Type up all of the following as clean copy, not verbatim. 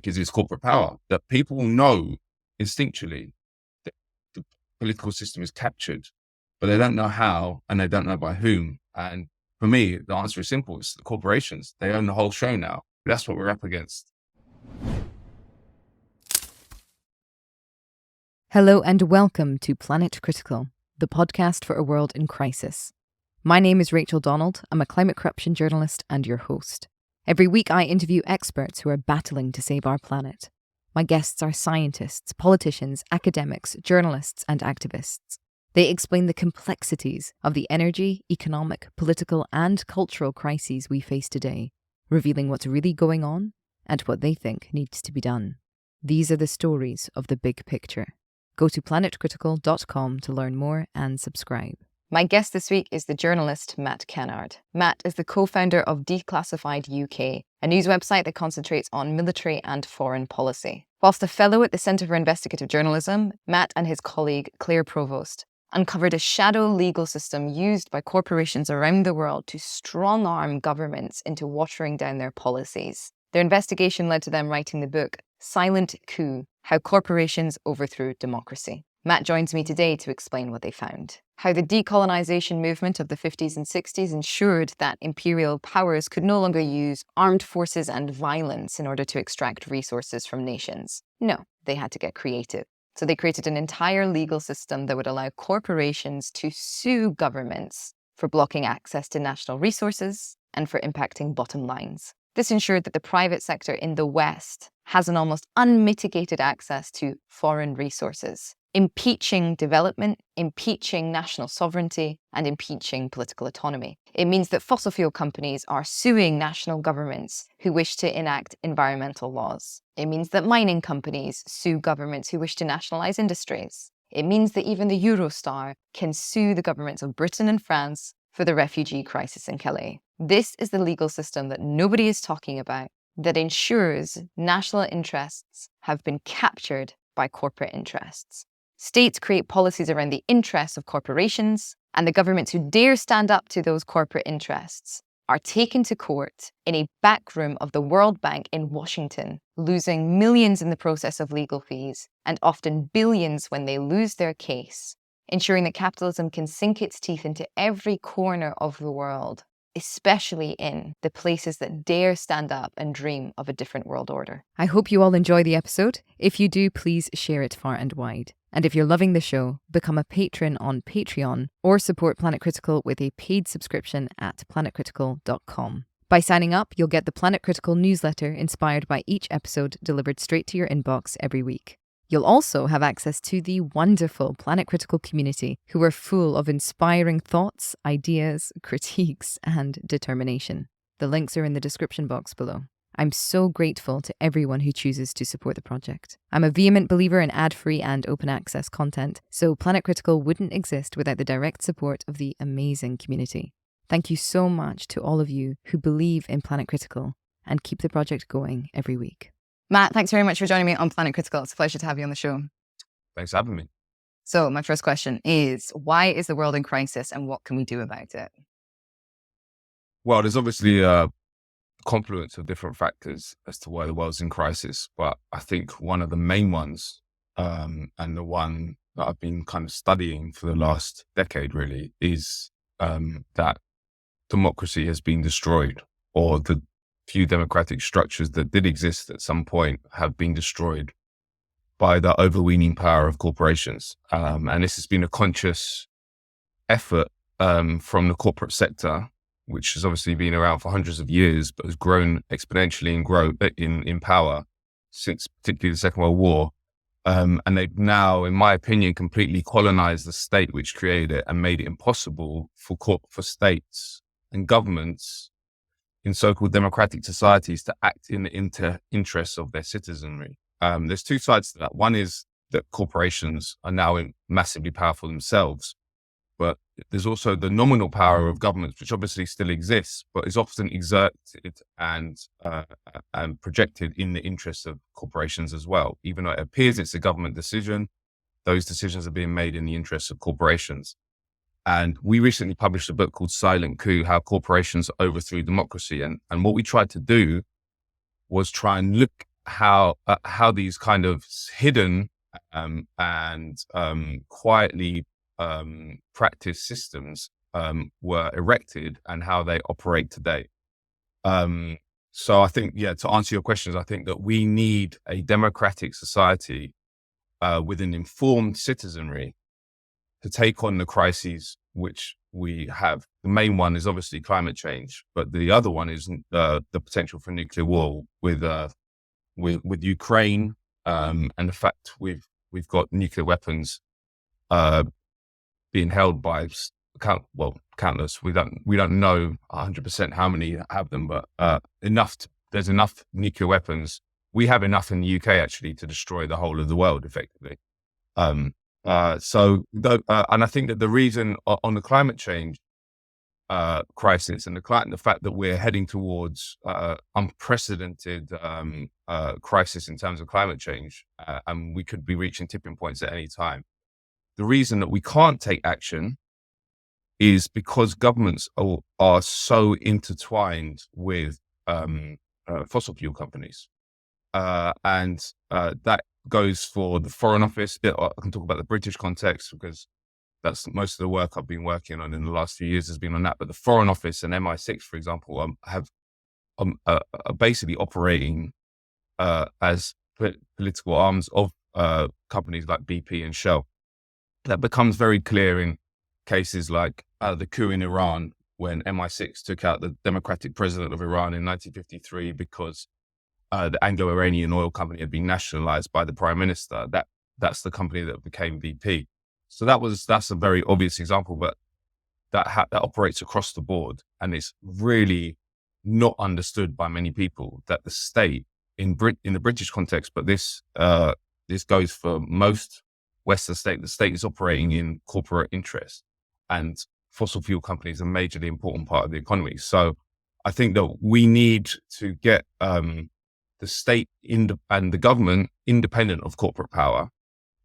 economic is corporate power, that people know instinctually that the political system is captured, but they don't know how and they don't know by whom. And for me, the answer is simple. It's the corporations. They own the whole show now. That's what we're up against. Hello and welcome to Planet Critical, the podcast for a world in crisis. My name is Rachel Donald. I'm a climate corruption journalist and your host. Every week I interview experts who are battling to save our planet. My guests are scientists, politicians, academics, journalists and activists. They explain the complexities of the energy, economic, political and cultural crises we face today, revealing what's really going on and what they think needs to be done. These are the stories of the big picture. Go to planetcritical.com to learn more and subscribe. My guest this week is the journalist Matt Kennard. Matt is the co-founder of Declassified UK, a news website that concentrates on military and foreign policy. Whilst a fellow at the Centre for Investigative Journalism, Matt and his colleague Claire Provost uncovered a shadow legal system used by corporations around the world to strong-arm governments into watering down their policies. Their investigation led to them writing the book Silent Coup: How Corporations Overthrew Democracy. Matt joins me today to explain what they found. How the decolonization movement of the 50s and 60s ensured that imperial powers could no longer use armed forces and violence in order to extract resources from nations. No, they had to get creative. So they created an entire legal system that would allow corporations to sue governments for blocking access to national resources and for impacting bottom lines. This ensured that the private sector in the West has an almost unmitigated access to foreign resources, impeaching development, impeaching national sovereignty, and impeaching political autonomy. It means that fossil fuel companies are suing national governments who wish to enact environmental laws. It means that mining companies sue governments who wish to nationalize industries. It means that even the Eurostar can sue the governments of Britain and France for the refugee crisis in Calais. This is the legal system that nobody is talking about, that ensures national interests have been captured by corporate interests. States create policies around the interests of corporations, and the governments who dare stand up to those corporate interests are taken to court in a back room of the World Bank in Washington, losing millions in the process of legal fees, and often billions when they lose their case, ensuring that capitalism can sink its teeth into every corner of the world, especially in the places that dare stand up and dream of a different world order. I hope you all enjoy the episode. If you do, please share it far and wide. And if you're loving the show, become a patron on Patreon or support Planet Critical with a paid subscription at planetcritical.com. By signing up, you'll get the Planet Critical newsletter inspired by each episode delivered straight to your inbox every week. You'll also have access to the wonderful Planet Critical community who are full of inspiring thoughts, ideas, critiques, and determination. The links are in the description box below. I'm so grateful to everyone who chooses to support the project. I'm a vehement believer in ad-free and open access content, so Planet Critical wouldn't exist without the direct support of the amazing community. Thank you so much to all of you who believe in Planet Critical and keep the project going every week. Matt, thanks very much for joining me on Planet Critical. It's a pleasure to have you on the show. Thanks for having me. So my first question is, why is the world in crisis and what can we do about it? Well, there's obviously a confluence of different factors as to why the world's in crisis, but I think one of the main ones, and the one that I've been kind of studying for the last decade really, is that democracy has been destroyed, or the few democratic structures that did exist at some point have been destroyed by the overweening power of corporations. And this has been a conscious effort from the corporate sector, which has obviously been around for hundreds of years, but has grown exponentially in power since particularly the Second World War. And they've now, in my opinion, completely colonized the state which created it and made it impossible for states and governments in so-called democratic societies to act in the interests of their citizenry. There's two sides to that. One is that corporations are now massively powerful themselves, but there's also the nominal power of governments, which obviously still exists, but is often exerted and projected in the interests of corporations as well. Even though it appears it's a government decision, those decisions are being made in the interests of corporations. And we recently published a book called Silent Coup: How Corporations Overthrew Democracy. And what we tried to do was try and look how these kind of hidden and quietly practiced systems were erected and how they operate today. So I think, to answer your questions, I think that we need a democratic society with an informed citizenry to take on the crises which we have. The main one is obviously climate change, but the other one is the potential for nuclear war with Ukraine, and the fact we've got nuclear weapons being held by countless. We don't know 100% how many have them, but there's enough nuclear weapons. We have enough in the UK actually to destroy the whole of the world effectively. And I think that the reason on the climate change crisis and the fact that we're heading towards unprecedented crisis in terms of climate change, and we could be reaching tipping points at any time. The reason that we can't take action is because governments are so intertwined with fossil fuel companies, and that goes for the Foreign Office. I can talk about the British context because that's most of the work I've been working on in the last few years has been on that. But the Foreign Office and MI6, for example, are basically operating as political arms of companies like BP and Shell. That becomes very clear in cases like the coup in Iran, when MI6 took out the democratic president of Iran in 1953 because the Anglo-Iranian oil company had been nationalized by the prime minister. That's the company that became BP. So that's a very obvious example, but that operates across the board, and it's really not understood by many people that the state in the British context, but this goes for most Western state. The state is operating in corporate interests, and fossil fuel companies are a majorly important part of the economy. So I think that we need to get the state and the government independent of corporate power.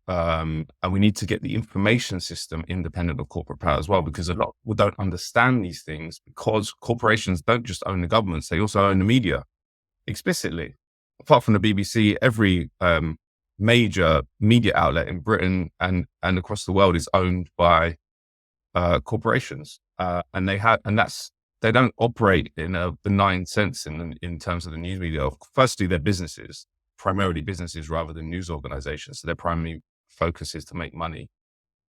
And we need to get the information system independent of corporate power as well, because a lot of people don't understand these things, because corporations don't just own the governments, they also own the media explicitly. Apart from the BBC, every major media outlet in Britain and across the world is owned by corporations, and they don't operate in a benign sense in terms of the news media. Firstly, they're primarily businesses rather than news organizations. So their primary focus is to make money.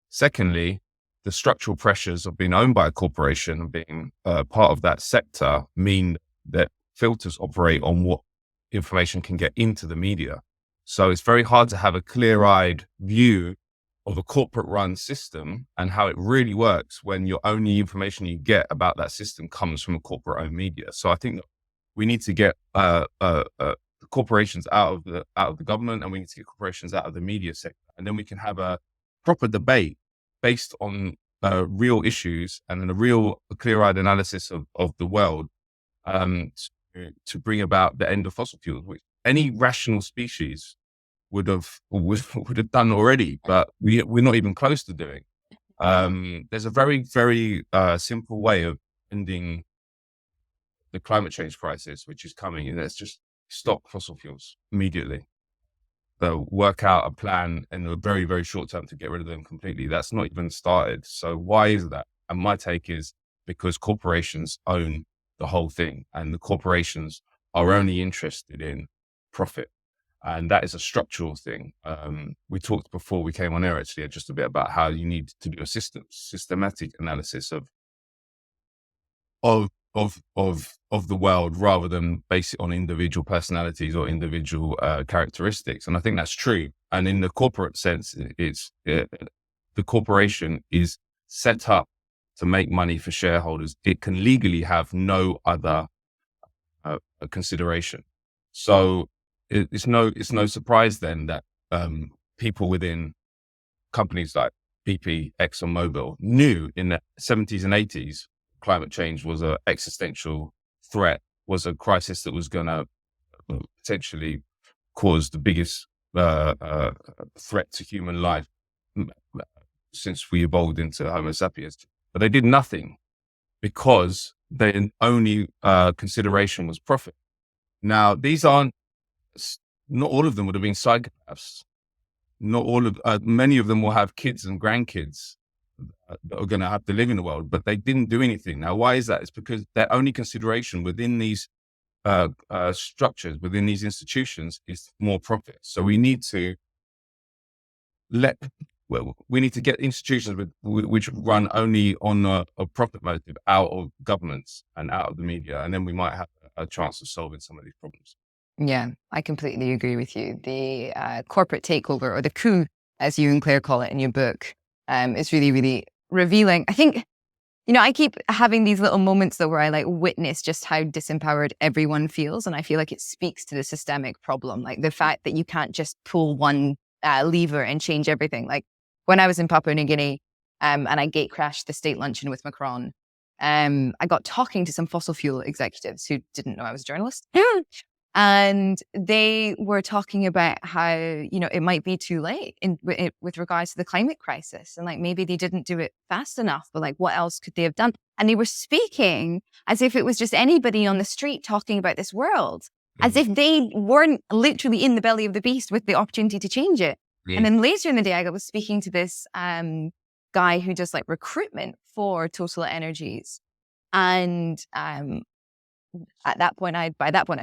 Secondly, the structural pressures of being owned by a corporation and being part of that sector mean that filters operate on what information can get into the media. So it's very hard to have a clear-eyed view of a corporate-run system and how it really works when your only information you get about that system comes from a corporate-owned media. So I think that we need to get corporations out of the government, and we need to get corporations out of the media sector, and then we can have a proper debate based on real issues and a real clear-eyed analysis of the world to bring about the end of fossil fuels, which any rational species would have done already, but we're not even close to doing. There's a very, very simple way of ending the climate change crisis, which is coming, and that's just stop fossil fuels immediately. So work out a plan in a very, very short term to get rid of them completely. That's not even started. So why is that? And my take is because corporations own the whole thing, and the corporations are only interested in profit. And that is a structural thing. We talked before we came on air actually just a bit about how you need to do a systematic analysis of the world rather than base it on individual personalities or individual characteristics. And I think that's true. And in the corporate sense, the corporation is set up to make money for shareholders. It can legally have no other consideration. So it's no surprise then that people within companies like BP, ExxonMobil knew in the 70s and 80s climate change was an existential threat, was a crisis that was going to potentially cause the biggest threat to human life since we evolved into Homo sapiens. But they did nothing because their only consideration was profit. Now, these aren't not all of them would have been psychopaths. Not all of, many of them will have kids and grandkids that are going to have to live in the world, but they didn't do anything. Now, why is that? It's because their only consideration within these structures, within these institutions, is more profit. So we need to get institutions which run only on a profit motive out of governments and out of the media, and then we might have a chance of solving some of these problems. Yeah, I completely agree with you. The corporate takeover, or the coup, as you and Claire call it in your book, is really, really revealing. I think, I keep having these little moments though where I witness just how disempowered everyone feels. And I feel like it speaks to the systemic problem, like the fact that you can't just pull one lever and change everything. Like when I was in Papua New Guinea and I gate crashed the state luncheon with Macron, I got talking to some fossil fuel executives who didn't know I was a journalist. And they were talking about how, it might be too late with regards to the climate crisis. And maybe they didn't do it fast enough, but what else could they have done? And they were speaking as if it was just anybody on the street talking about this world, as if they weren't literally in the belly of the beast with the opportunity to change it. Yeah. And then later in the day, I was speaking to this guy who does recruitment for Total Energies. And by that point, I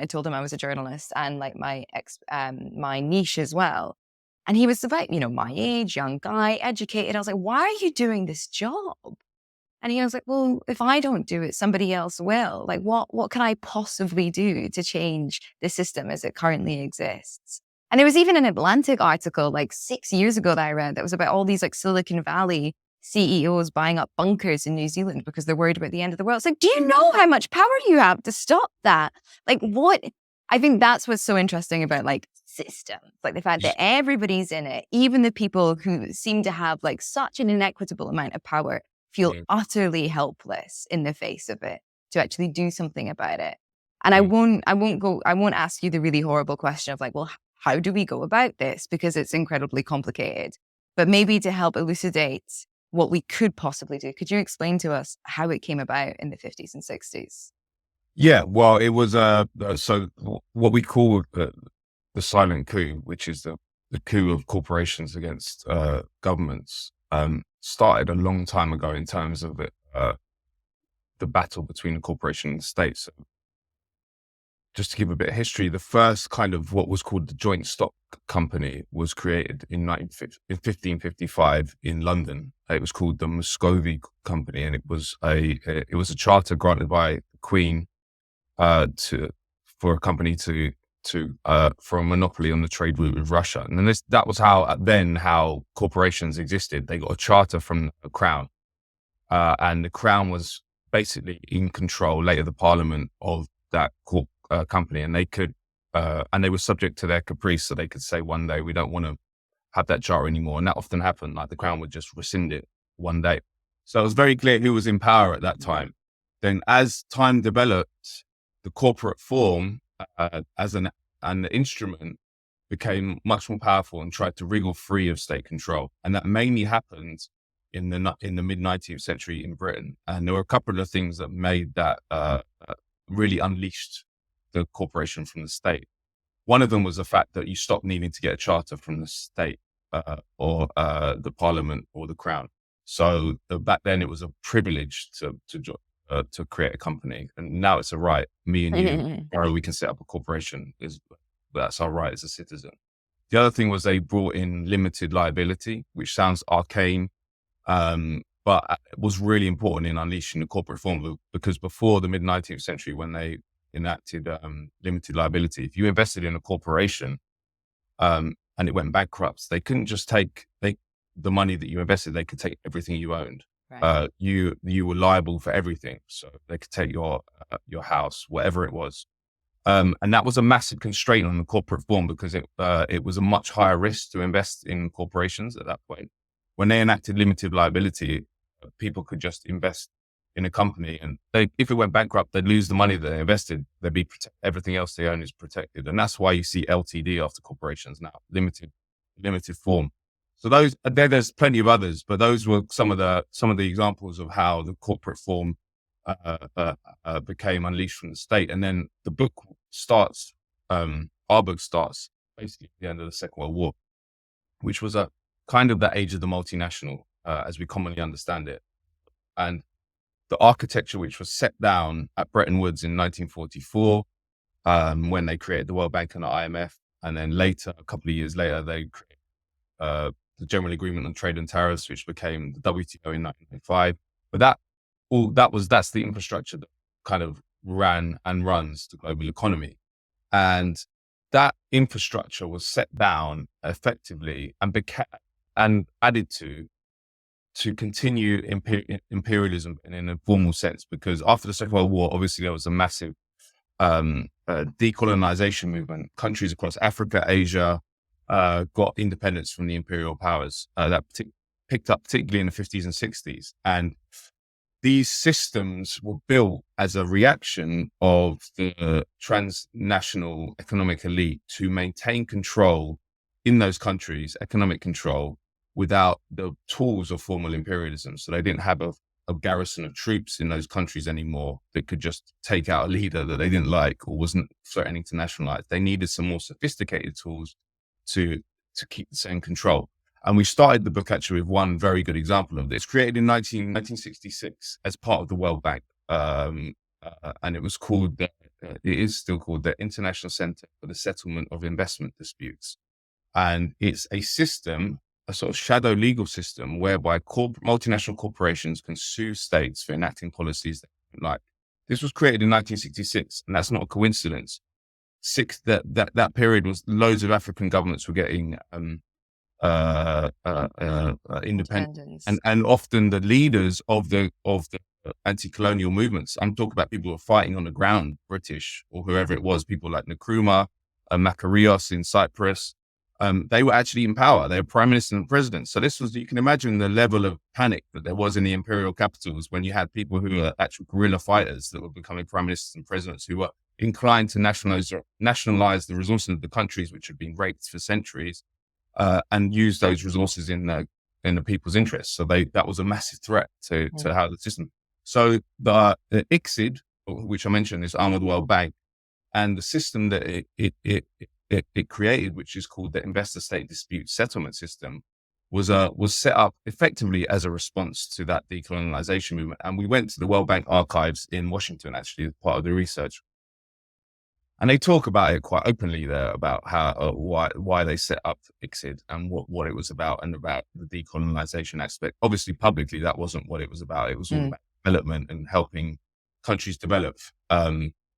told him I was a journalist and my niche as well. And he was about, my age, young guy, educated. I was like, why are you doing this job? And he was like, well, if I don't do it, somebody else will. What can I possibly do to change the system as it currently exists? And there was even an Atlantic article 6 years ago that I read that was about all these Silicon Valley CEOs buying up bunkers in New Zealand because they're worried about the end of the world. It's do you know how much power you have to stop that? What? I think that's what's so interesting about systems, the fact that everybody's in it, even the people who seem to have such an inequitable amount of power feel utterly helpless in the face of it to actually do something about it. And I won't ask you the really horrible question of well, how do we go about this? Because it's incredibly complicated. But maybe to help elucidate what we could possibly do, could you explain to us how it came about in the 50s and 60s? Yeah, well, it was so what we call the silent coup, which is the coup of corporations against governments, started a long time ago in terms of the battle between the corporation and the state. So just to give a bit of history, the first kind of what was called the joint stock company was created in 1555 in London. It was called the Muscovy Company, and it was a charter granted by the Queen for a company for a monopoly on the trade route with Russia. And then that was how corporations existed. They got a charter from the Crown, and the Crown was basically in control, later the Parliament, of that company, and they were subject to their caprice. So they could say one day, we don't want to have that charter anymore. And that often happened. The Crown would just rescind it one day. So it was very clear who was in power at that time. Then as time developed, the corporate form as an instrument became much more powerful and tried to wriggle free of state control. And that mainly happened in the mid 19th century in Britain. And there were a couple of things that made that really unleashed the corporation from the state. One of them was the fact that you stopped needing to get a charter from the state or the Parliament or the Crown. So back then it was a privilege to create a company, and now it's a right. Me and you, we can set up a corporation. That's our right as a citizen. The other thing was they brought in limited liability, which sounds arcane, but it was really important in unleashing the corporate form, because before the mid 19th century, when they enacted limited liability, if you invested in a corporation and it went bankrupt, they couldn't just take the money that you invested. They could take everything you owned. Right. You were liable for everything, so they could take your house, whatever it was, and that was a massive constraint on the corporate form, because it was a much higher risk to invest in corporations at that point. When they enacted limited liability, people could just invest in a company, and if it went bankrupt, they'd lose the money that they invested. They'd be everything else they own is protected, and that's why you see LTD after corporations now, limited form. So there's plenty of others, but those were some of the examples of how the corporate form became unleashed from the state. And then the book starts, our book starts basically the end of the Second World War, which was a kind of the age of the multinational, as we commonly understand it. And the architecture which was set down at Bretton Woods in 1944, when they created the World Bank and the IMF, and then later, a couple of years later, they created the General Agreement on Trade and Tariffs, which became the WTO in 1995. But that's the infrastructure that kind of ran and runs the global economy. And that infrastructure was set down effectively and added to continue imperialism in an informal sense, because after the Second World War, obviously there was a massive decolonization movement. Countries across Africa, Asia got independence from the imperial powers. That picked up particularly in the 50s and 60s. And these systems were built as a reaction of the transnational economic elite to maintain control in those countries, economic control, without the tools of formal imperialism. So they didn't have a garrison of troops in those countries anymore that could just take out a leader that they didn't like or wasn't threatening to nationalize. They needed some more sophisticated tools to keep the same control. And we started the book actually with one very good example of this, created in 1966 as part of the World Bank. And it was called, it is still called the International Center for the Settlement of Investment Disputes. And it's a system, a sort of shadow legal system whereby multinational corporations can sue states for enacting policies they don't like. This was created in 1966, and that's not a coincidence. That period was loads of African governments were getting independence, and often the leaders of the anti-colonial movements, I'm talking about people who are fighting on the ground, British or whoever it was, people like Nkrumah, Makarios in Cyprus, they were actually in power. They were prime minister and president. So this was, you can imagine the level of panic that there was in the imperial capitals when you had people who were actual guerrilla fighters that were becoming prime ministers and presidents who were inclined to nationalize the resources of the countries which had been raped for centuries, and use those resources in the people's interests. So that was a massive threat to how the system. So the ICSID, which I mentioned, this arm of the World Bank, and the system that it created, which is called the Investor State Dispute Settlement System, was set up effectively as a response to that decolonization movement. And we went to the World Bank archives in Washington, actually, as part of the research. And they talk about it quite openly there, about how why they set up ICSID and what it was about, and about the decolonization aspect. Obviously, publicly, that wasn't what it was about. It was all about development and helping countries develop.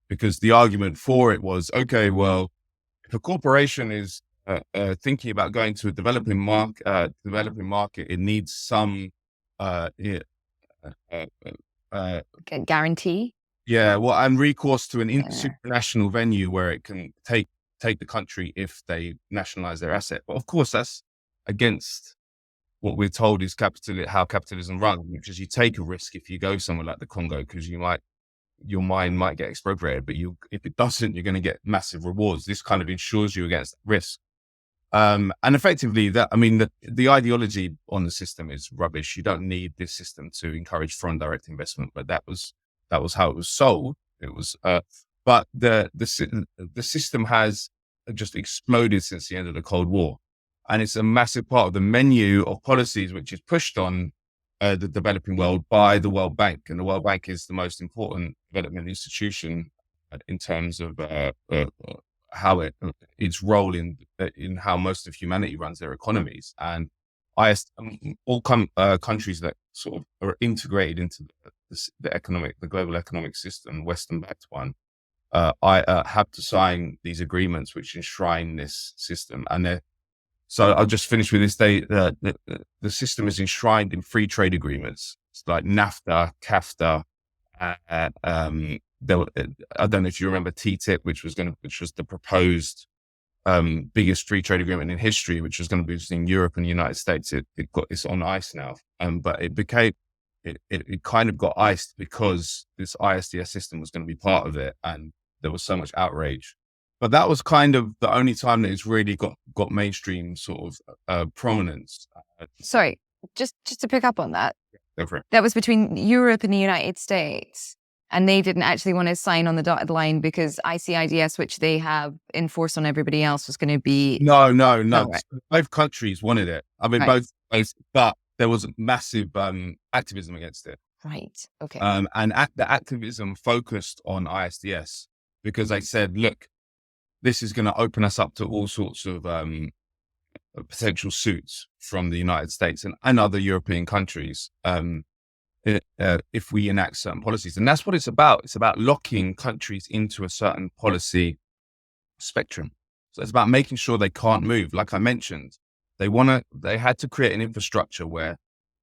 Because the argument for it was, okay, well, if a corporation is thinking about going to a developing market, it needs some guarantee. Yeah, well, and recourse to an supranational venue where it can take the country if they nationalize their asset. But of course, that's against what we're told is how capitalism runs, which is you take a risk if you go somewhere like the Congo, because your mine might get expropriated, but if it doesn't, you're going to get massive rewards. This kind of insures you against risk. And effectively, the ideology on the system is rubbish. You don't need this system to encourage foreign direct investment, but that was how it was sold. It was, but the system has just exploded since the end of the Cold War, and it's a massive part of the menu of policies which is pushed on the developing world by the World Bank. And the World Bank is the most important development institution in terms of how its role in how most of humanity runs their economies. And all countries that sort of are integrated into the global economic system, Western-backed one, have to sign these agreements which enshrine this system. And so I'll just finish with this. The system is enshrined in free trade agreements. It's like NAFTA, CAFTA. I don't know if you remember TTIP, which was the proposed biggest free trade agreement in history, which was going to be between Europe and the United States. It's on ice now, but it kind of got iced because this ISDS system was going to be part of it, and there was so much outrage. But that was kind of the only time that it's really got mainstream sort of prominence. Sorry, just to pick up on that. Go for it. That was between Europe and the United States. And they didn't actually want to sign on the dotted line because ISDS, which they have enforced on everybody else, was going to be... No. right. Both countries wanted it. I mean, Right. both, but there was massive activism against it. Right. Okay. The activism focused on ISDS because they said, look, this is going to open us up to all sorts of potential suits from the United States and other European countries if we enact certain policies. And that's what it's about. It's about locking countries into a certain policy spectrum. So it's about making sure they can't move. Like I mentioned, they had to create an infrastructure where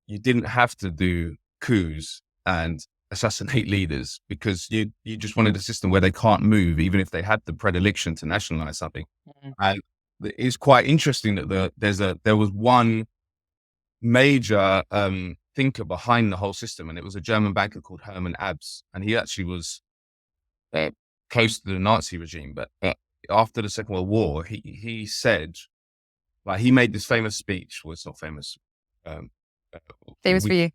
you didn't have to do coups and assassinate leaders because you just wanted a system where they can't move, even if they had the predilection to nationalize something. Mm-hmm. And it's quite interesting that there was one major thinker behind the whole system, and it was a German banker called Hermann Abs, and he actually was close to the Nazi regime. But after the Second World War, he said, like, he made this famous speech. Well, it's not famous. Famous for you.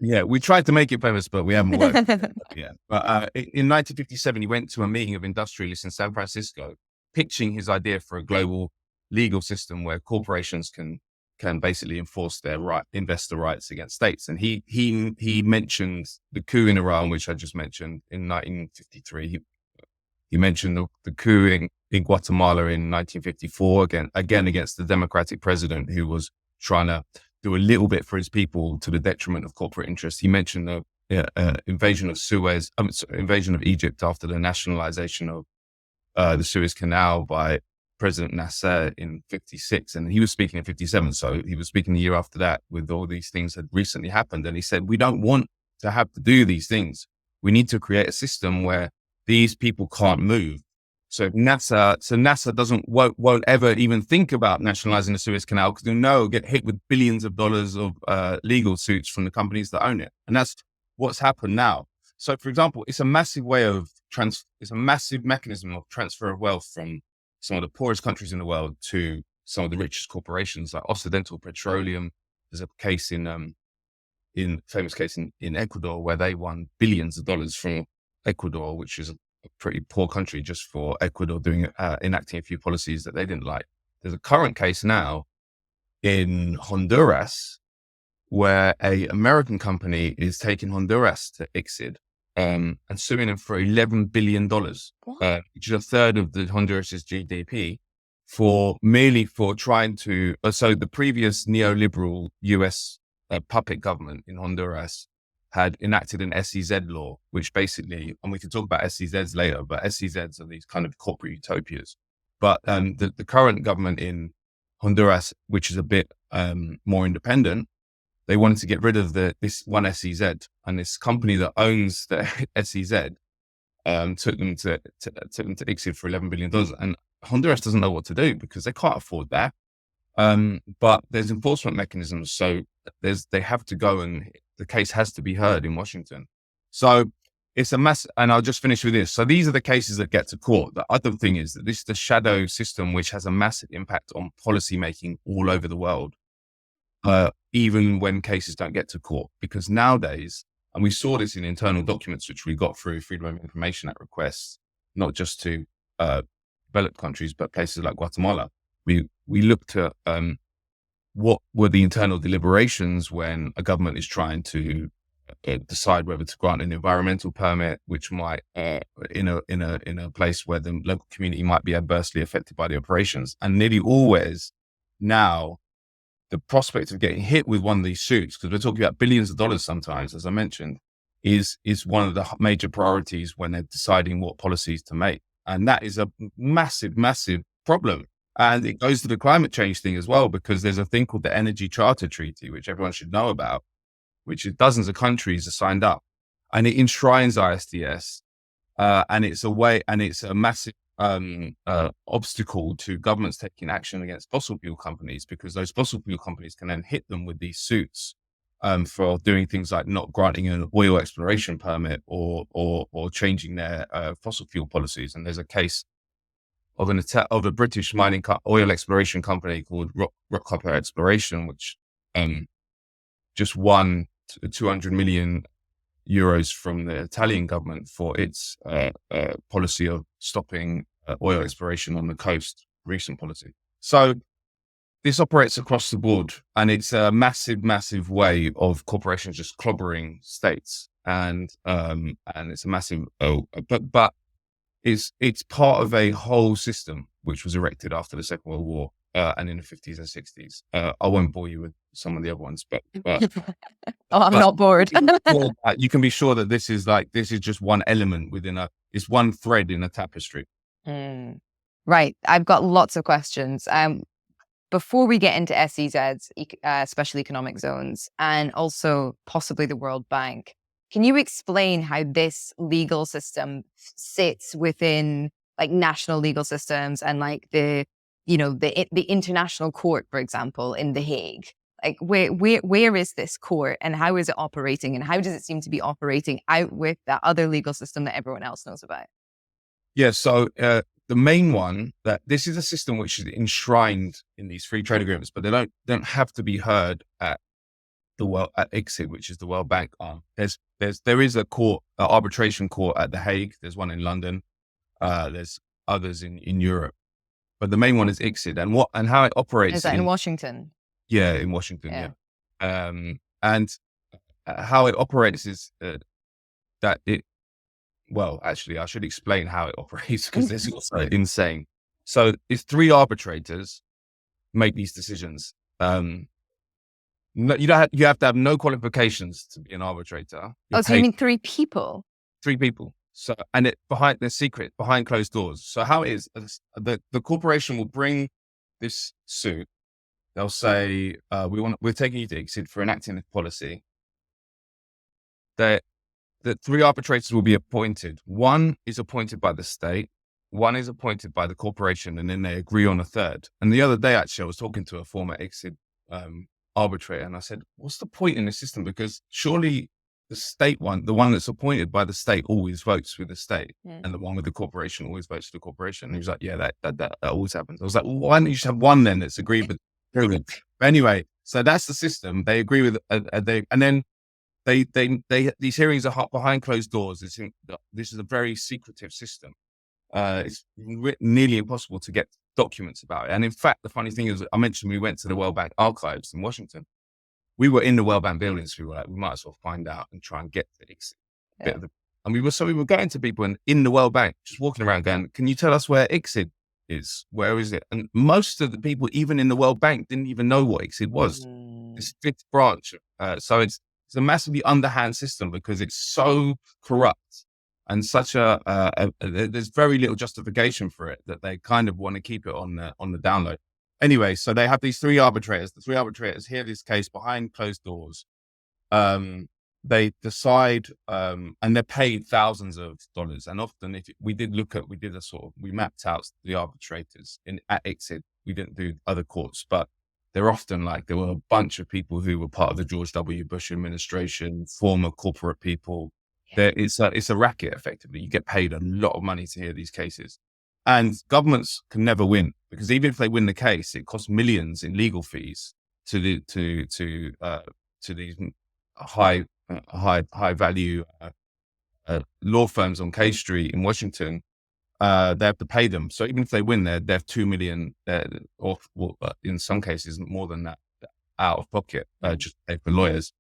Yeah, we tried to make it famous, but we haven't worked. Yeah. But in 1957, he went to a meeting of industrialists in San Francisco, pitching his idea for a global legal system where corporations can basically enforce their investor rights against states. And he mentioned the coup in Iran, which I just mentioned in 1953. He mentioned the coup in Guatemala in 1954, again against the democratic president who was trying to do a little bit for his people to the detriment of corporate interests. He mentioned the invasion of Egypt after the nationalization of the Suez Canal by President Nasser in 56. And he was speaking in 57. So he was speaking the year after that with all these things that recently happened. And he said, we don't want to have to do these things. We need to create a system where these people can't move. So NASA won't ever even think about nationalizing the Suez Canal because they know it'll get hit with billions of dollars of legal suits from the companies that own it. And that's what's happened now. So, for example, it's a massive way of it's a massive mechanism of transfer of wealth from some of the poorest countries in the world to some of the richest corporations, like Occidental Petroleum. There's a case famous case in Ecuador where they won billions of dollars from Ecuador, which is a pretty poor country, just for Ecuador enacting a few policies that they didn't like. There's a current case now in Honduras where a American company is taking Honduras to ICSID and suing them for $11 billion, which is a third of the Honduras's GDP, merely for trying to. So the previous neoliberal US puppet government in Honduras had enacted an SEZ law, which basically, and we can talk about SEZs later, but SEZs are these kind of corporate utopias. But the current government in Honduras, which is a bit more independent, they wanted to get rid of this one SEZ, and this company that owns the SEZ took them to ICSID for $11 billion. And Honduras doesn't know what to do because they can't afford that. But there's enforcement mechanisms, so they have to go, and the case has to be heard in Washington. So it's a mess. And I'll just finish with this. So these are the cases that get to court. The other thing is that this is the shadow system, which has a massive impact on policy making all over the world, even when cases don't get to court. Because nowadays, and we saw this in internal documents, which we got through Freedom of Information Act requests, not just to developed countries, but places like Guatemala. We looked at what were the internal deliberations when a government is trying to decide whether to grant an environmental permit, which might in a place where the local community might be adversely affected by the operations. And nearly always now, the prospect of getting hit with one of these suits, because we're talking about billions of dollars sometimes, as I mentioned, is one of the major priorities when they're deciding what policies to make. And that is a massive, massive problem. And it goes to the climate change thing as well, because there's a thing called the Energy Charter Treaty, which everyone should know about, which dozens of countries are signed up, and it enshrines ISDS. And it's a massive obstacle to governments taking action against fossil fuel companies, because those fossil fuel companies can then hit them with these suits for doing things like not granting an oil exploration permit or changing their fossil fuel policies. And there's a case of a British oil exploration company called Rock Copper Exploration, which just won a $200 million euros from the Italian government for its policy of stopping oil exploration on the coast, recent policy. So this operates across the board, and it's a massive way of corporations just clobbering states, and it's a massive but it's part of a whole system which was erected after the Second World War and in the 50s and 60s. I won't bore you with some of the other ones, but I'm not bored. You can be sure that this is just one element it's one thread in a tapestry. Right. I've got lots of questions. Before we get into SEZs, special economic zones, and also possibly the World Bank, can you explain how this legal system sits within like national legal systems and like the international court, for example, in The Hague? Like where is this court and how is it operating, and how does it seem to be operating out with that other legal system that everyone else knows about? Yeah. So the main one, that this is a system which is enshrined in these free trade agreements, but they don't have to be heard at ICSID, which is the World Bank arm. There is a court, arbitration court at The Hague. There's one in London. There's others in Europe, but the main one is ICSID, and how it operates. Is that in Washington? Yeah, in Washington. Yeah. And how it operates is that it. Well, actually, I should explain how it operates because it's also insane. So it's 3 arbitrators make these decisions. You have to have no qualifications to be an arbitrator. So you mean 3 people? 3 people. So, and behind closed doors. So how it is, the corporation will bring this suit. They'll say, we're taking you to ICSID for enacting this policy. The 3 arbitrators will be appointed. One is appointed by the state, one is appointed by the corporation, and then they agree on a third. And the other day, actually, I was talking to a former ICSID arbitrator, and I said, what's the point in the system? Because surely the state one, the one that's appointed by the state, always votes with the state, and the one with the corporation always votes with the corporation. And he was like, yeah, that always happens. I was like, well, why don't you just have one then that's agreed with? But anyway, so that's the system. They agree with, and then these hearings are behind closed doors. This is a very secretive system. It's nearly impossible to get documents about it. And in fact, the funny thing is, I mentioned we went to the World Bank archives in Washington. We were in the World Bank buildings. We were like, we might as well find out and try and get the ICSID. And we were going to people in the World Bank, just walking around going, can you tell us where ICSID is? Where is it? And most of the people, even in the World Bank, didn't even know what ICSID was. This 5th branch. So it's a massively underhand system because it's so corrupt and such there's very little justification for it that they kind of want to keep it on the download. Anyway, so they have these 3 arbitrators. The 3 arbitrators hear this case behind closed doors. They decide, and they're paid thousands of dollars. And often, we mapped out the arbitrators at ICSID. We didn't do other courts, but they're often there were a bunch of people who were part of the George W. Bush administration, former corporate people. It's a racket, effectively. You get paid a lot of money to hear these cases. And governments can never win, because even if they win the case, it costs millions in legal fees to these high value law firms on K Street in Washington. They have to pay them. So even if they win, they have $2 million, or in some cases more than that, out of pocket, just to pay for lawyers.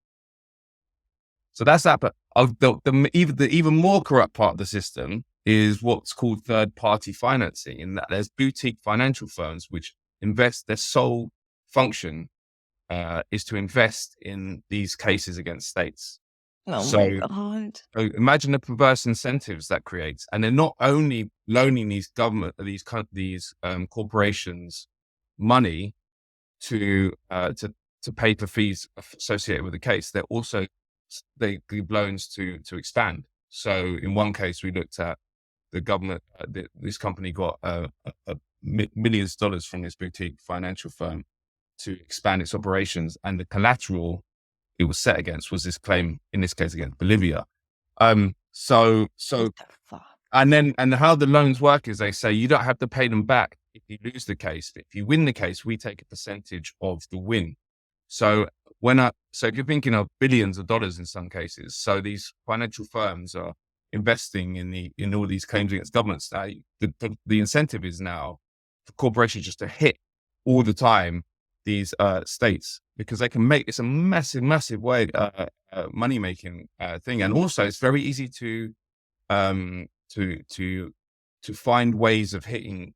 So that's that. But the even more corrupt part of the system is what's called third-party financing, in that there's boutique financial firms which invest. Their sole function is to invest in these cases against states. My God. So imagine the perverse incentives that creates. And they're not only loaning these corporations money to pay for fees associated with the case. They're also, they give loans to expand. So in one case, we looked at the government, this company got millions of dollars from this boutique financial firm to expand its operations, and the collateral it was set against was this claim, in this case against Bolivia. So and how the loans work is they say you don't have to pay them back if you lose the case. If you win the case, we take a percentage of the win. So So if you're thinking of billions of dollars in some cases, so these financial firms are investing in all these claims against governments. Now, the incentive is now for corporations just to hit all the time these states, because they can make, it's a massive way money making thing, and also it's very easy to find ways of hitting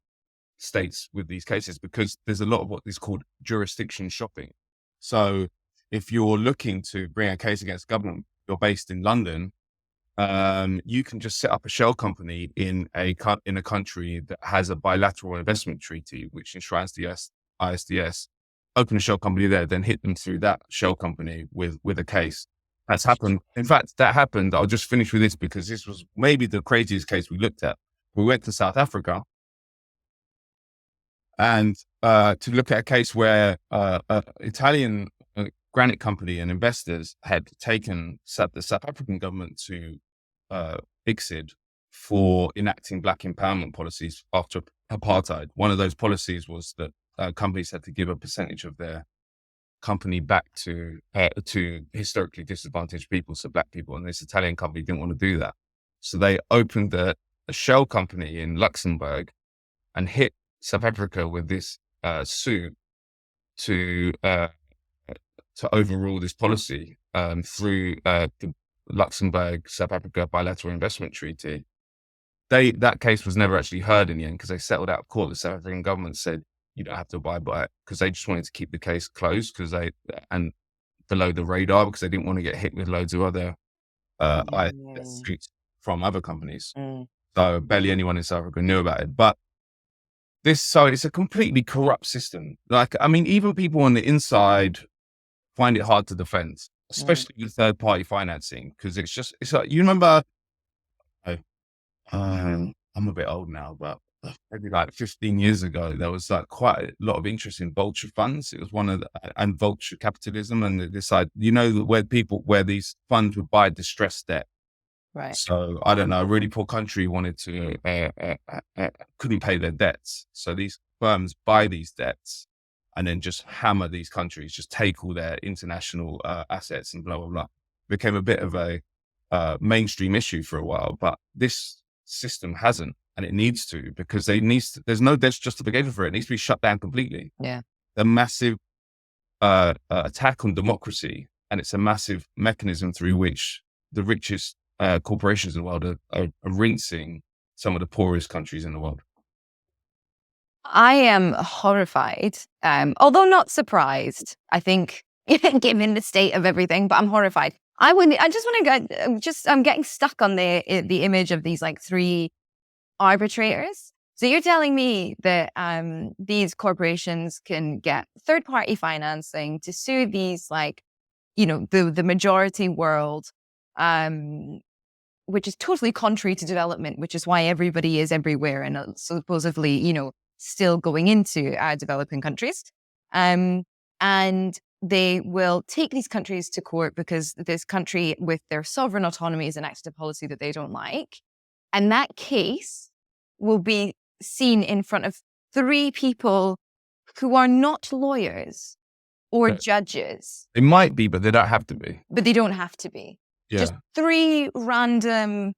states with these cases, because there's a lot of what is called jurisdiction shopping. So if you're looking to bring a case against government, you're based in London, you can just set up a shell company in a country that has a bilateral investment treaty, which enshrines the ISDS, open a shell company there, then hit them through that shell company with a case. That's happened. In fact, that happened. I'll just finish with this because this was maybe the craziest case we looked at. We went to South Africa and to look at a case where Italian granite company and investors had taken the South African government to ICSID for enacting black empowerment policies after apartheid. One of those policies was that companies had to give a percentage of their company back to historically disadvantaged people, so black people. And this Italian company didn't want to do that, so they opened a shell company in Luxembourg and hit South Africa with this suit to overrule this policy through the Luxembourg South Africa bilateral investment treaty. That case was never actually heard in the end because they settled out of court. The South African government said you don't have to abide by it, because they just wanted to keep the case closed and below the radar, because they didn't want to get hit with loads of other suits from other companies. So barely anyone in South Africa knew about it. But it's a completely corrupt system. Like, I mean, even people on the inside find it hard to defend, especially with third party financing, because it's like, you remember, I'm a bit old now, but maybe like 15 years ago, there was like quite a lot of interest in vulture funds. It was and vulture capitalism, and this side, where these funds would buy distressed debt. Right. So I don't know, a really poor country wanted to, couldn't pay their debts. So these firms buy these debts and then just hammer these countries, just take all their international assets and blah, blah, blah. Became a bit of a mainstream issue for a while, but this system hasn't, and it needs to, because there's no debt justification for it. It needs to be shut down completely. Yeah. A massive attack on democracy, and it's a massive mechanism through which the richest corporations in the world are rinsing some of the poorest countries in the world. I am horrified, although not surprised, I think, given the state of everything, but I'm horrified. I'm getting stuck on the image of these like three arbitrators. So you're telling me that these corporations can get third-party financing to sue these, like, the majority world, which is totally contrary to development, which is why everybody is everywhere and supposedly, still going into developing countries. And they will take these countries to court because this country with their sovereign autonomy is enacted a policy that they don't like. And that case will be seen in front of three people who are not lawyers or judges. They might be, but they don't have to be. But they don't have to be. Yeah. Just three random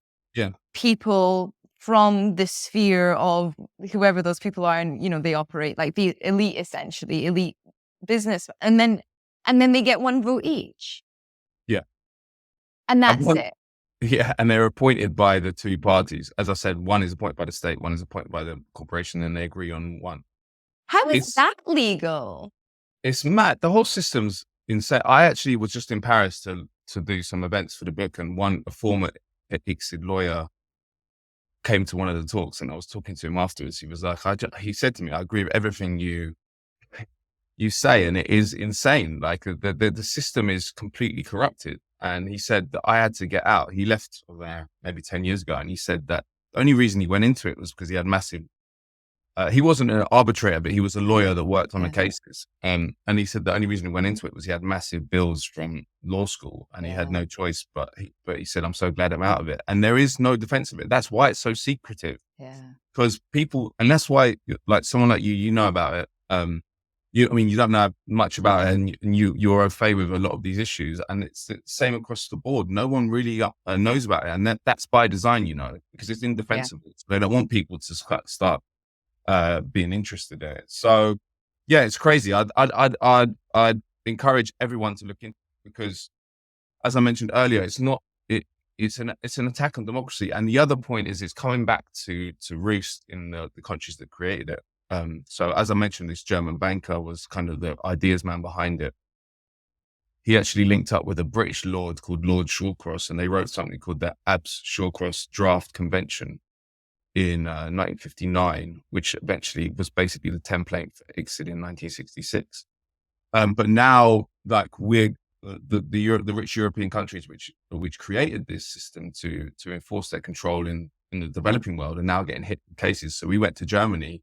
people from the sphere of whoever those people are, and they operate like the elite, essentially elite business, and then they get one vote each. Yeah, and that's it. Yeah, and they're appointed by the two parties. As I said, one is appointed by the state, one is appointed by the corporation, and they agree on one. How is that legal? It's mad. The whole system's insane. I actually was just in Paris to do some events for the book, and a former ICSID lawyer came to one of the talks, and I was talking to him afterwards. He was like, he said to me, I agree with everything you say, and it is insane. Like the system is completely corrupted. And he said that I had to get out. He left there maybe 10 years ago, and he said that the only reason he went into it was because he had massive. He wasn't an arbitrator, but he was a lawyer that worked on the cases. And he said the only reason he went into it was he had massive bills from law school, and he had no choice. But he said, I'm so glad I'm out of it. And there is no defense of it. That's why it's so secretive. Yeah. Because people, and that's why, like someone like you know about it. I mean, you don't know much about it, and you're au fait with a lot of these issues, and it's the same across the board. No one really knows about it, and that's by design, because it's indefensible. So they don't want people to start being interested in it. So, yeah, it's crazy. I'd encourage everyone to look into it because, as I mentioned earlier, it's not it's an attack on democracy. And the other point is it's coming back to roost in the countries that created it. So as I mentioned, this German banker was kind of the ideas man behind it. He actually linked up with a British lord called Lord Shawcross, and they wrote something called the Abs-Shawcross Draft Convention in 1959, which eventually was basically the template for ICSID in 1966. But now, like the rich European countries which created this system to enforce their control in the developing world are now getting hit with cases. So we went to Germany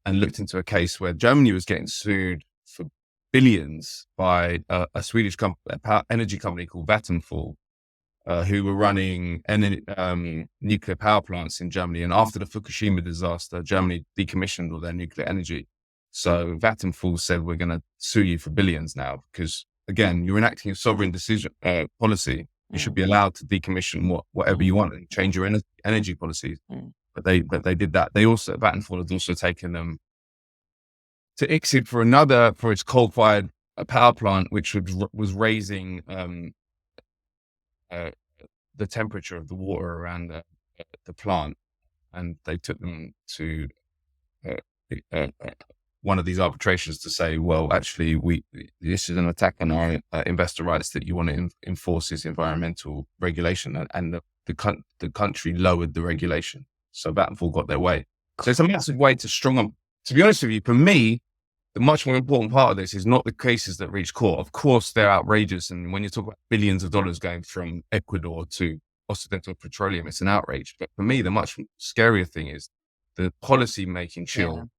and looked into a case where Germany was getting sued for billions by a Swedish energy company called Vattenfall, who were running nuclear power plants in Germany. And after the Fukushima disaster, Germany decommissioned all their nuclear energy. So Vattenfall said, we're going to sue you for billions now, because again, you're enacting a sovereign decision policy. You should be allowed to decommission whatever you want and change your energy policies. But they did that. Vattenfall had also taken them to ICSID for its coal-fired power plant, which was raising the temperature of the water around the plant, and they took them to one of these arbitrations to say, well, actually, this is an attack on our investor rights that you want to enforce this environmental regulation, and the country lowered the regulation. So Vattenfall got their way. So it's a massive way to strong up. To be honest with you, for me, the much more important part of this is not the cases that reach court. Of course, they're outrageous. And when you talk about billions of dollars going from Ecuador to Occidental Petroleum, it's an outrage. But for me, the much scarier thing is the policy making chill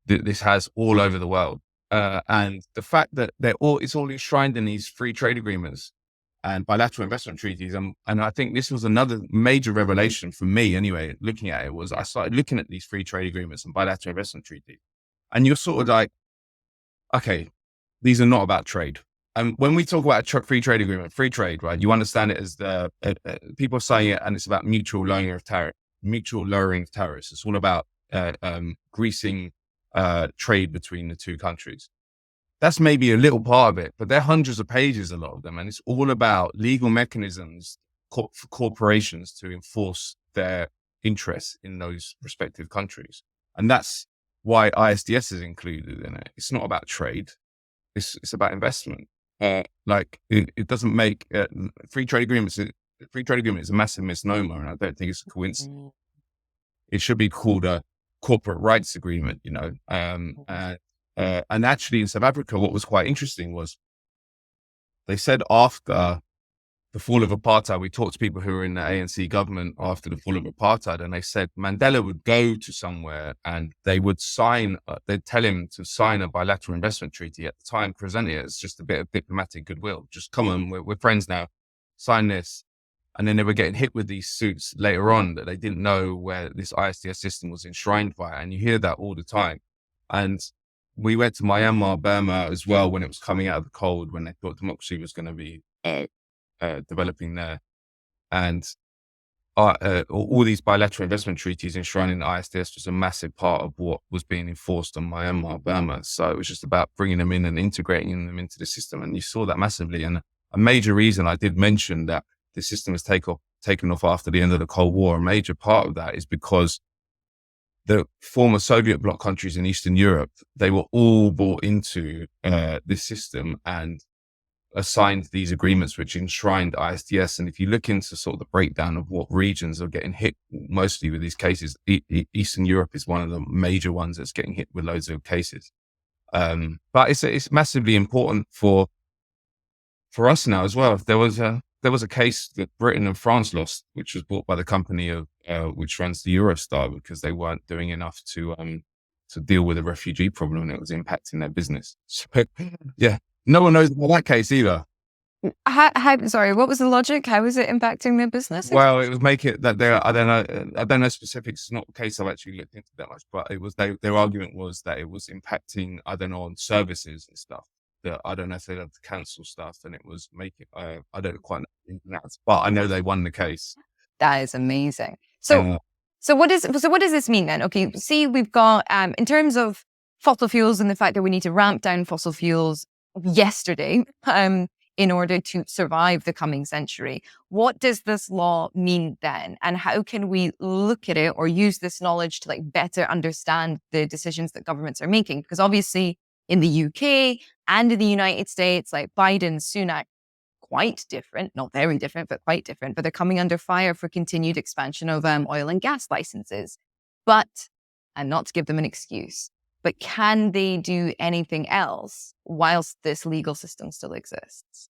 that this has all over the world. And the fact that it's all enshrined in these free trade agreements and bilateral investment treaties. And I think this was another major revelation for me anyway, looking at it, was I started looking at these free trade agreements and bilateral investment treaties. And you're sort of like, okay, these are not about trade. And when we talk about a free trade agreement, free trade, right, you understand it as people are saying it, and it's about mutual lowering of tariffs. It's all about greasing trade between the two countries. That's maybe a little part of it, but they're hundreds of pages, a lot of them. And it's all about legal mechanisms for corporations to enforce their interests in those respective countries. And that's why ISDS is included in it. It's not about trade. It's about investment. It doesn't make free trade agreements. Free trade agreement is a massive misnomer, and I don't think it's a coincidence. It should be called a corporate rights agreement, and actually in South Africa, what was quite interesting was they said after the fall of apartheid, we talked to people who were in the ANC government after the fall of apartheid, and they said Mandela would go to somewhere and they would they'd tell him to sign a bilateral investment treaty at the time, present it as just a bit of diplomatic goodwill. Just come on, we're friends now, sign this. And then they were getting hit with these suits later on that they didn't know where this ISDS system was enshrined by. And you hear that all the time. And we went to Myanmar, Burma as well, when it was coming out of the cold, when they thought democracy was going to be developing there. And all these bilateral investment treaties enshrining the ISDS was a massive part of what was being enforced on Myanmar, Burma. So it was just about bringing them in and integrating them into the system. And you saw that massively. And a major reason I did mention that the system was taken off after the end of the Cold War, a major part of that is because the former Soviet bloc countries in Eastern Europe, they were all bought into this system and assigned these agreements which enshrined ISDS. And if you look into sort of the breakdown of what regions are getting hit mostly with these cases, Eastern Europe is one of the major ones that's getting hit with loads of cases. But it's massively important for us now as well. There was a case that Britain and France lost, which was bought by the company which runs the Eurostar, because they weren't doing enough to deal with the refugee problem, and it was impacting their business. So, yeah, no one knows about that case either. Sorry, what was the logic? How is it impacting their business? Well, it was make it that I don't know specifics. It's not the case I've actually looked into that much, but it was their argument was that it was impacting, I don't know, on services and stuff. That I don't know if they'd have to cancel stuff, and it was making, I don't quite know that, but I know they won the case. That is amazing. So what does this mean then? Okay, see, we've got in terms of fossil fuels and the fact that we need to ramp down fossil fuels yesterday in order to survive the coming century. What does this law mean then? And how can we look at it or use this knowledge to better understand the decisions that governments are making? Because obviously in the UK and in the United States, Biden, Sunak, quite different, not very different, but quite different, but they're coming under fire for continued expansion of oil and gas licenses. And not to give them an excuse, but can they do anything else whilst this legal system still exists?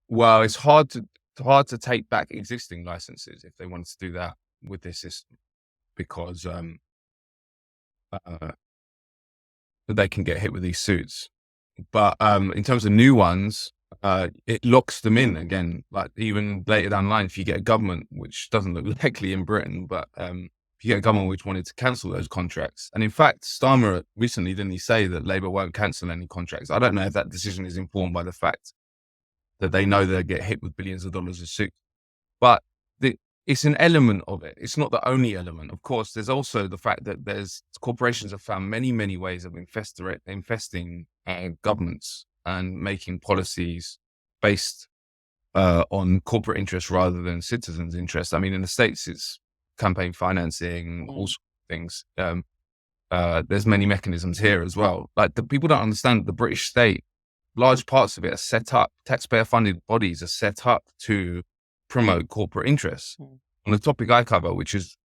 Well, it's hard to take back existing licenses if they wanted to do that with this system, because they can get hit with these suits. But in terms of new ones, it locks them in again. Even later down the line, if you get a government, which doesn't look likely in Britain, but if you get a government which wanted to cancel those contracts, and in fact, Starmer recently, didn't he say that Labour won't cancel any contracts? I don't know if that decision is informed by the fact that they know they'll get hit with billions of dollars of suits, but it's an element of it. It's not the only element. Of course, there's also the fact that corporations have found many, many ways of infesting governments and making policies based on corporate interests rather than citizens' interests. I mean, in the States, it's campaign financing, all sorts of things. There's many mechanisms here as well. The people don't understand the British state, large parts of it are set up, taxpayer-funded bodies are set up to promote corporate interests. On the topic I cover, which is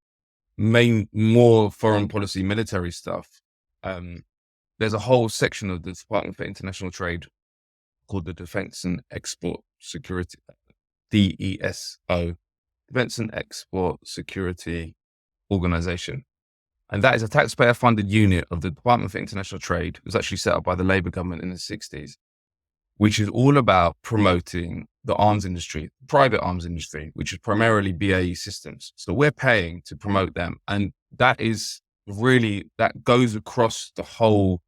more foreign policy, military stuff, there's a whole section of the Department for International Trade called the Defense and Export Security, DESO, Defense and Export Security Organization. And that is a taxpayer-funded unit of the Department for International Trade. It was actually set up by the Labour government in the 60s, which is all about promoting the arms industry, private arms industry, which is primarily BAE Systems. So we're paying to promote them. And that goes across the whole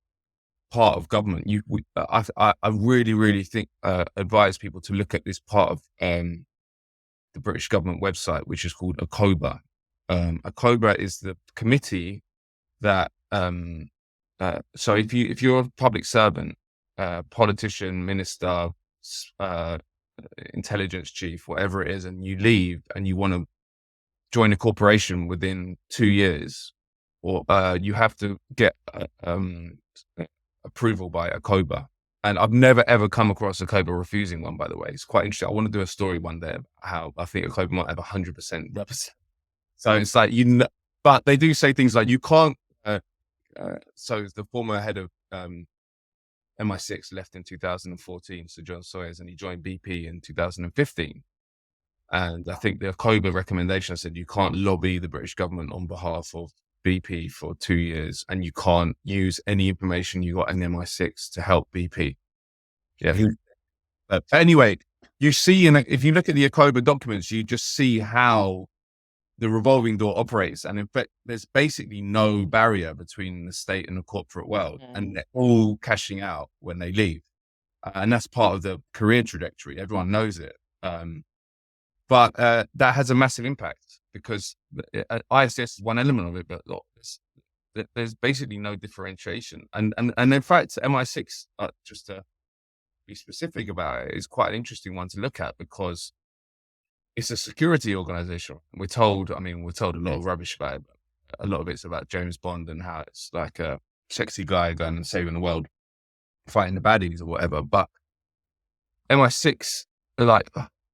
part of government. I really think, advise people to look at this part of the British government website, which is called ACOBA. ACOBA is the committee that, so if you're a public servant, politician, minister, intelligence chief, whatever it is, and you leave and you want to join a corporation within 2 years, or you have to get approval by ACOBA. And I've never ever come across ACOBA refusing one, by the way. It's quite interesting. I want to do a story one day about how I think ACOBA might have 100% represent. So it's but they do say things like you can't. So the former head of MI6 left in 2014, Sir John Sawyers, and he joined BP in 2015. And I think the ACOBA recommendation said you can't lobby the British government on behalf of BP for 2 years, and you can't use any information you got in MI6 to help BP. Yeah. But anyway, you see, if you look at the ACOBA documents, you just see how the revolving door operates. And in fact, there's basically no barrier between the state and the corporate world, and they're all cashing out when they leave. And that's part of the career trajectory. Everyone knows it. But that has a massive impact because ISDS is one element of it, but there's basically no differentiation. And in fact, MI6, just to be specific about it, is quite an interesting one to look at because it's a security organization. We're told a lot of rubbish about it, but a lot of it's about James Bond and how it's like a sexy guy going and saving the world, fighting the baddies or whatever. But MI6 are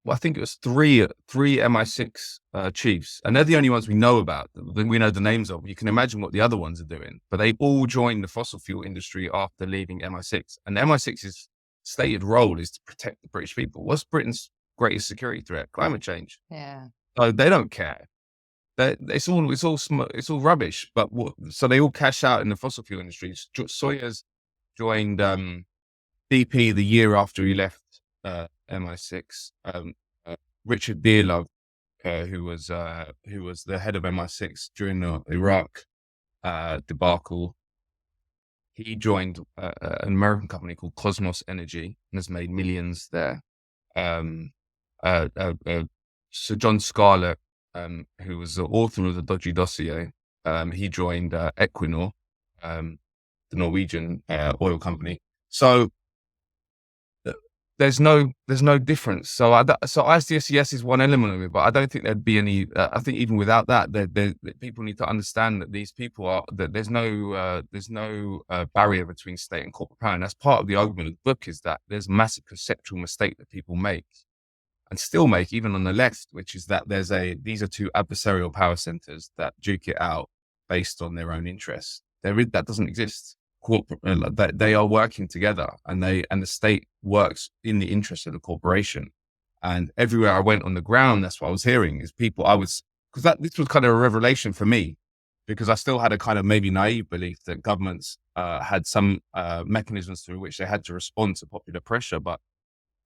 I think it was three MI6 chiefs, and they're the only ones we know about. We know the names of. You can imagine what the other ones are doing, but they all joined the fossil fuel industry after leaving MI6. And MI6's stated role is to protect the British people. What's Britain's greatest security threat? Climate change. Yeah. So they don't care. It's all rubbish. But so they all cash out in the fossil fuel industry. Sawyers joined BP the year after he left MI6. Richard Dearlove, who was the head of MI6 during the Iraq debacle, he joined an American company called Cosmos Energy and has made millions there. Sir John Scarlett, who was the author of the Dodgy Dossier, he joined Equinor, the Norwegian oil company. So there's no difference. So ISDS, yes, is one element of it, but I don't think there'd be any. I think even without that, people need to understand that these people are that there's no barrier between state and corporate power, and that's part of the argument of the book, is that there's a massive conceptual mistake that people make and still make, even on the left, which is that these are two adversarial power centers that duke it out based on their own interests. That doesn't exist. That they are working together, and the state works in the interest of the corporation. And everywhere I went on the ground, that's what I was hearing is people. This was kind of a revelation for me, because I still had a kind of maybe naive belief that governments had some mechanisms through which they had to respond to popular pressure. But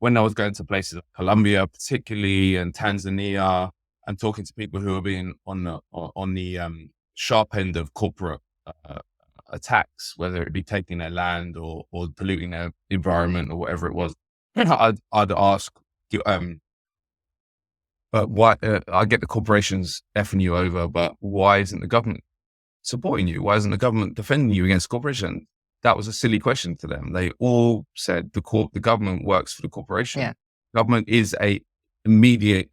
when I was going to places like Colombia, particularly, and Tanzania, and talking to people who were being on the sharp end of corporate attacks, whether it be taking their land or polluting their environment or whatever it was, I'd ask, but why? I get the corporations effing you over, but why isn't the government supporting you? Why isn't the government defending you against corporation? That was a silly question to them. They all said the government works for the corporation. Yeah. Government is a immediate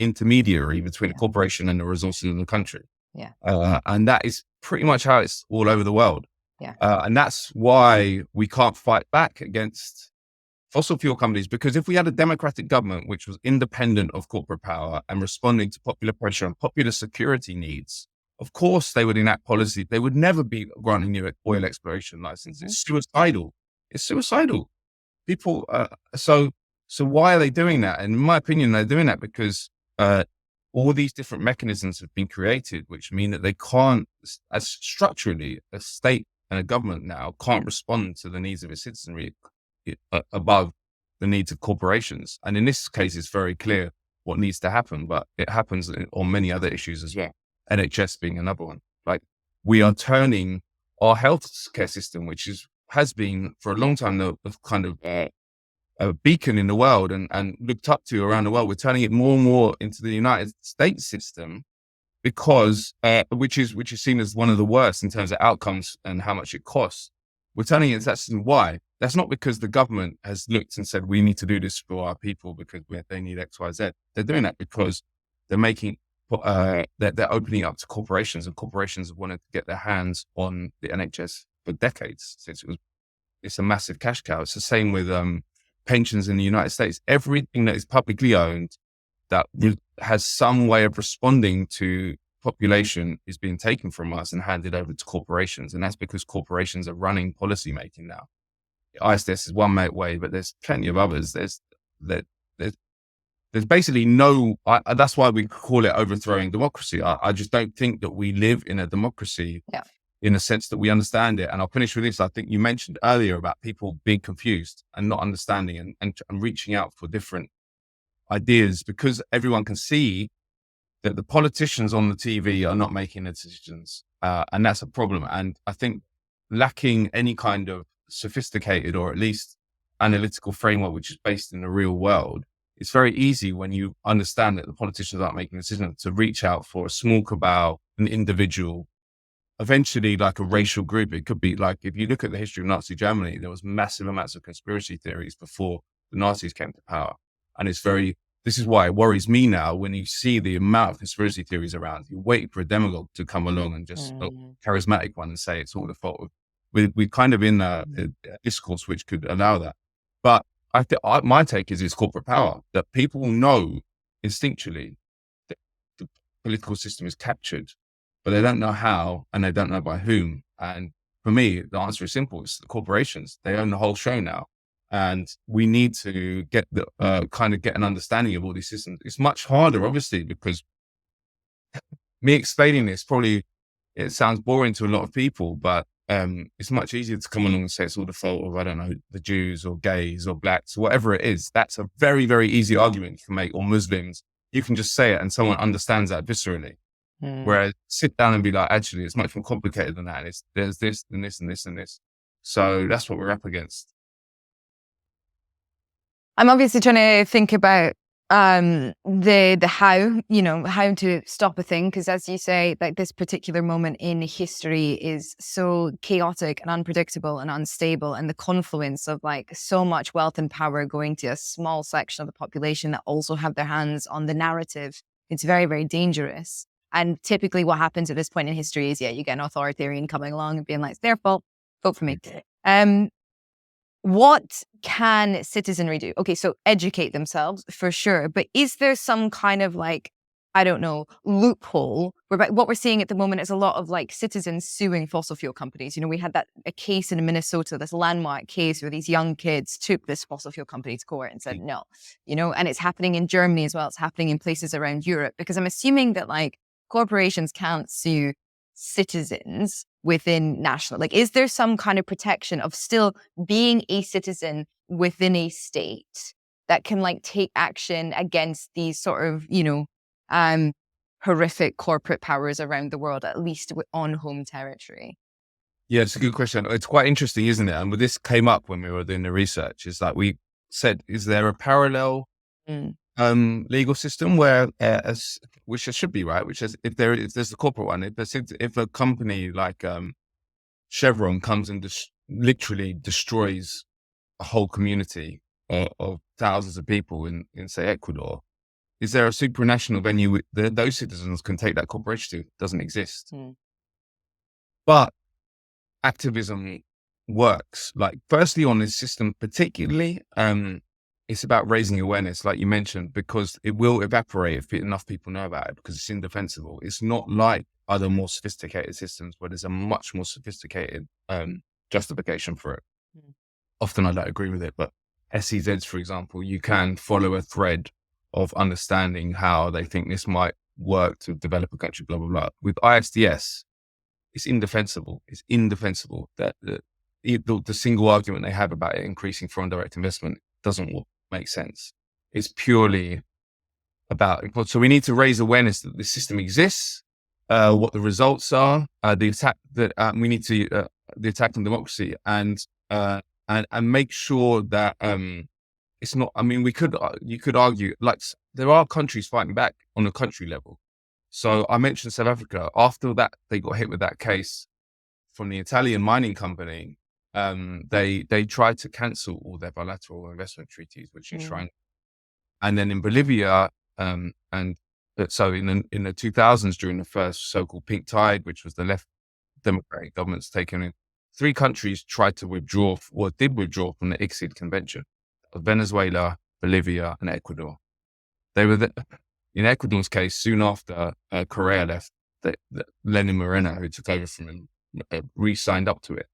intermediary between the corporation and the resources of the country. Yeah. And that is pretty much how it's all over the world. Yeah. And that's why we can't fight back against fossil fuel companies, because if we had a democratic government which was independent of corporate power and responding to popular pressure and popular security needs, of course they would enact policy. They would never be granting you oil exploration licenses. It's suicidal. It's suicidal. People. So why are they doing that? And in my opinion, they're doing that because all these different mechanisms have been created, which mean that they can't, as structurally, a state and a government now can't respond to the needs of its citizenry above the needs of corporations. And in this case, it's very clear what needs to happen, but it happens on many other issues as well. NHS being another one. Like, we are turning our healthcare system, which has been for a long time the kind of a beacon in the world and looked up to around the world. We're turning it more and more into the United States system, because which is seen as one of the worst in terms of outcomes and how much it costs. We're turning it into that system. Why? That's not because the government has looked and said we need to do this for our people because they need X, Y, Z. They're doing that because they're making they're opening up to corporations, and corporations have wanted to get their hands on the NHS for decades since it's a massive cash cow. It's the same with pensions in the United States. Everything that is publicly owned that has some way of responding to population is being taken from us and handed over to corporations. And that's because corporations are running policy making now. ISDS is one way, but there's plenty of others. There's basically no, that's why we call it overthrowing democracy. I just don't think that we live in a democracy in a sense that we understand it. And I'll finish with this. I think you mentioned earlier about people being confused and not understanding and reaching out for different ideas, because everyone can see that the politicians on the TV are not making the decisions. And that's a problem. And I think lacking any kind of sophisticated or at least analytical framework, which is based in the real world, it's very easy when you understand that the politicians aren't making decisions to reach out for a small cabal, an individual, eventually like a racial group. It could be like, if you look at the history of Nazi Germany, there was massive amounts of conspiracy theories before the Nazis came to power. And this is why it worries me now when you see the amount of conspiracy theories around. You wait for a demagogue to come along and just a charismatic one and say it's all the fault of, we're kind of in a discourse which could allow that. But my take is it's corporate power, that people know instinctually that the political system is captured, but they don't know how and they don't know by whom. And for me, the answer is simple. It's the corporations. They own the whole show now. And we need to get get an understanding of all these systems. It's much harder, obviously, because me explaining this, probably it sounds boring to a lot of people, but it's much easier to come along and say it's all the fault of, I don't know, the Jews or gays or blacks, whatever it is. That's a very, very easy argument you can make, or Muslims. You can just say it and someone understands that viscerally. Whereas sit down and be like, actually, it's much more complicated than that. And there's this and this and this and this. So that's what we're up against. I'm obviously trying to think about the how to stop a thing, because as you say, like, this particular moment in history is so chaotic and unpredictable and unstable, and the confluence of like so much wealth and power going to a small section of the population that also have their hands on the narrative, it's very, very dangerous. And typically what happens at this point in history is, you get an authoritarian coming along and being like, it's their fault, vote for me. What can citizenry do? Okay, so educate themselves for sure, but is there some kind of like, I don't know, loophole? What we're seeing at the moment is a lot of like citizens suing fossil fuel companies. We had a case in Minnesota, this landmark case where these young kids took this fossil fuel company to court and said no, and it's happening in Germany as well. It's happening in places around Europe, because I'm assuming that like corporations can't sue citizens within national, like, is there some kind of protection of still being a citizen within a state that can like take action against these sort of, horrific corporate powers around the world, at least on home territory? Yeah, it's a good question. It's quite interesting, isn't it? And this came up when we were doing the research, is that we said, is there a parallel legal system where, which there should be, right? Which is, if there's the corporate one, if a company like Chevron comes and literally destroys a whole community of thousands of people in say Ecuador, is there a supranational venue that those citizens can take that corporation to? It doesn't exist. But activism works. Like, firstly, on this system particularly, it's about raising awareness, like you mentioned, because it will evaporate if enough people know about it, because it's indefensible. It's not like other more sophisticated systems where there's a much more sophisticated justification for it. Often I don't agree with it, but SEZs, for example, you can follow a thread of understanding how they think this might work to develop a country, blah, blah, blah. With ISDS, it's indefensible. It's indefensible that the single argument they have about it increasing foreign direct investment doesn't make sense. It's purely about, so we need to raise awareness that the system exists, what the results are, the attack that we need to, the attack on democracy, and make sure that it's not. I mean, you could argue, like, there are countries fighting back on a country level. So I mentioned South Africa. After that, they got hit with that case from the Italian mining company. They tried to cancel all their bilateral investment treaties, which enshrined. And then in Bolivia, so in the 2000s, during the first so-called pink tide, which was the left democratic governments taken in, 3 countries tried to withdraw, or did withdraw from the ICSID convention: Venezuela, Bolivia, and Ecuador. They were in Ecuador's case, soon after Correa left, Lenin Moreno, who took over from him, re-signed up to it.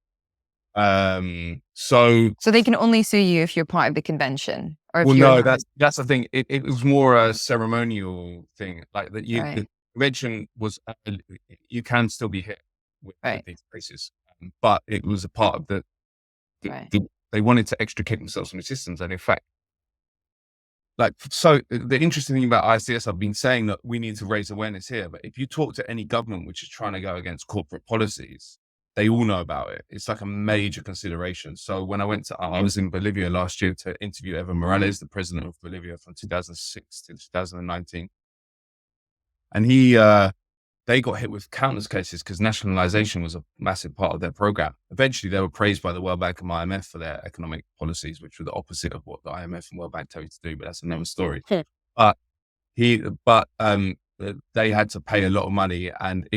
So they can only sue you if you're part of the convention, or if no, that's the thing. It was more a ceremonial thing, like that. The convention was, you can still be hit with these cases, but it was a part of they wanted to extricate themselves from the systems, and in fact, so the interesting thing about ISDS, I've been saying that we need to raise awareness here, but if you talk to any government which is trying to go against corporate policies, they all know about it. It's like a major consideration. So when I was in Bolivia last year to interview Evo Morales, the president of Bolivia from 2006 to 2019. And they got hit with countless cases because nationalization was a massive part of their program. Eventually they were praised by the World Bank and IMF for their economic policies, which were the opposite of what the IMF and World Bank tell you to do, but that's another story. But they had to pay a lot of money and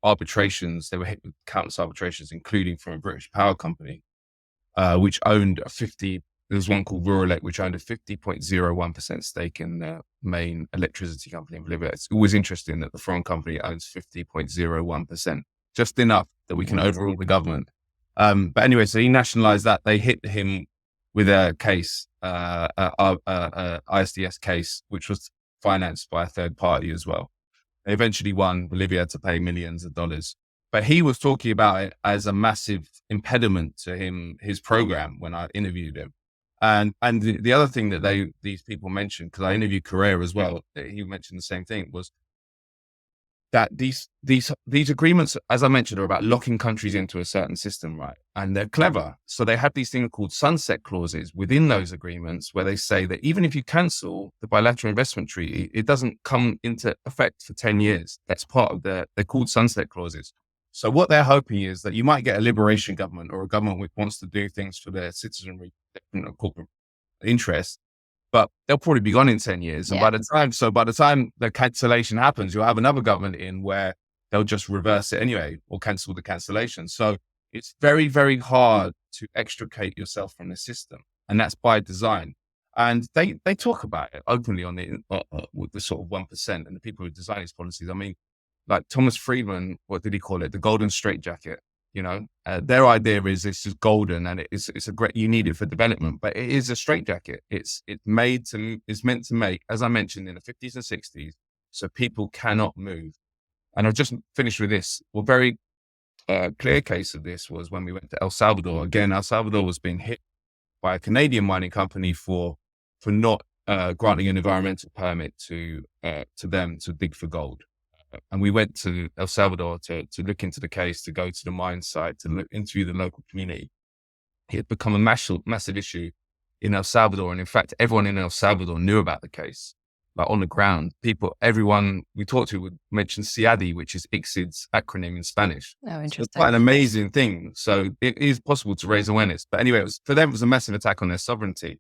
arbitrations. They were hit with countless arbitrations, including from a British power company, which owned there was one called Ruralec, which owned a 50.01% stake in the main electricity company in Bolivia. It's always interesting that the foreign company owns 50.01%, just enough that we can overrule the government. But anyway, so he nationalized that. They hit him with a case, ISDS case, which was financed by a third party as well. They eventually won. Bolivia had to pay millions of dollars. But he was talking about it as a massive impediment to his program when I interviewed him. And the other thing that these people mentioned, because I interviewed Correa as well, he mentioned the same thing, was that these agreements, as I mentioned, are about locking countries into a certain system, right? And they're clever. So they have these things called sunset clauses within those agreements where they say that even if you cancel the bilateral investment treaty, it doesn't come into effect for 10 years. That's part of they're called sunset clauses. So what they're hoping is that you might get a liberation government or a government which wants to do things for their citizenry, corporate interests, but they'll probably be gone in 10 years. And by the time the cancellation happens, you'll have another government in where they'll just reverse it anyway or cancel the cancellation. So it's very, very hard to extricate yourself from the system. And that's by design. And they talk about it openly on with the sort of 1% and the people who design these policies. I mean, like Thomas Friedman, what did he call it? The golden straitjacket. Their idea is it's just golden and it's a great, you need it for development, but it is a straitjacket. It's meant to make, as I mentioned, in the 50s and 60s, so people cannot move. And I've just finished with this. Well, very clear case of this was when we went to El Salvador. Again, El Salvador was being hit by a Canadian mining company for not granting an environmental permit to them to dig for gold. And we went to El Salvador to look into the case, to go to the mine site, to interview the local community. It had become a massive issue in El Salvador. And in fact, everyone in El Salvador knew about the case, like on the ground. Everyone we talked to would mention CIADI, which is ICSID's acronym in Spanish. Oh, interesting. It's quite an amazing thing. So it is possible to raise awareness. But anyway, for them, it was a massive attack on their sovereignty.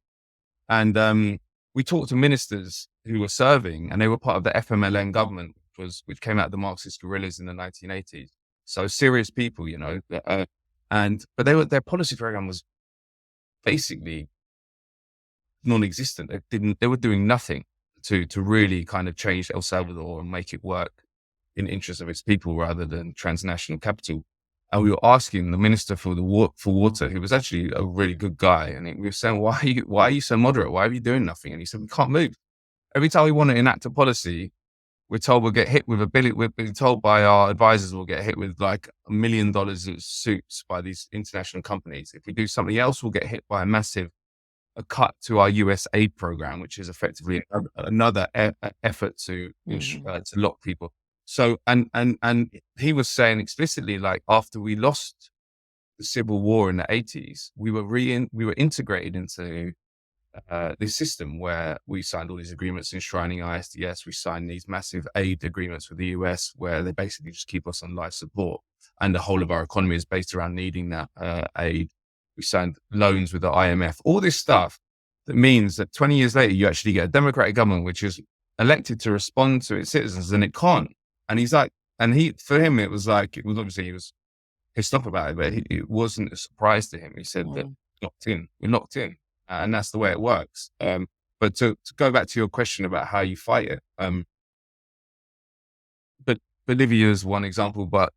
And we talked to ministers who were serving, and they were part of the FMLN government, which came out of the Marxist guerrillas in the 1980s. So serious people, but their policy program was basically non-existent. They were doing nothing to really kind of change El Salvador and make it work in the interest of its people rather than transnational capital. And we were asking the minister for water, who was actually a really good guy, and we were saying, why are you so moderate? Why are you doing nothing? And he said, we can't move. Every time we want to enact a policy, we're told we'll get hit with we're being told by our advisors we'll get hit with like $1 million of suits by these international companies. If we do something else, we'll get hit by a cut to our US aid program, which is effectively another effort to lock people. So, and he was saying explicitly, like after we lost the civil war in the 80s, we were integrated into this system where we signed all these agreements enshrining ISDS. We signed these massive aid agreements with the US where they basically just keep us on life support. And the whole of our economy is based around needing that aid. We signed loans with the IMF, all this stuff that means that 20 years later, you actually get a democratic government, which is elected to respond to its citizens, and it can't. And he's like, for him, it was obviously he was pissed off about it, but it wasn't a surprise to him. He said that we're locked in. And that's the way it works. But to go back to your question about how you fight it, but Bolivia is one example, but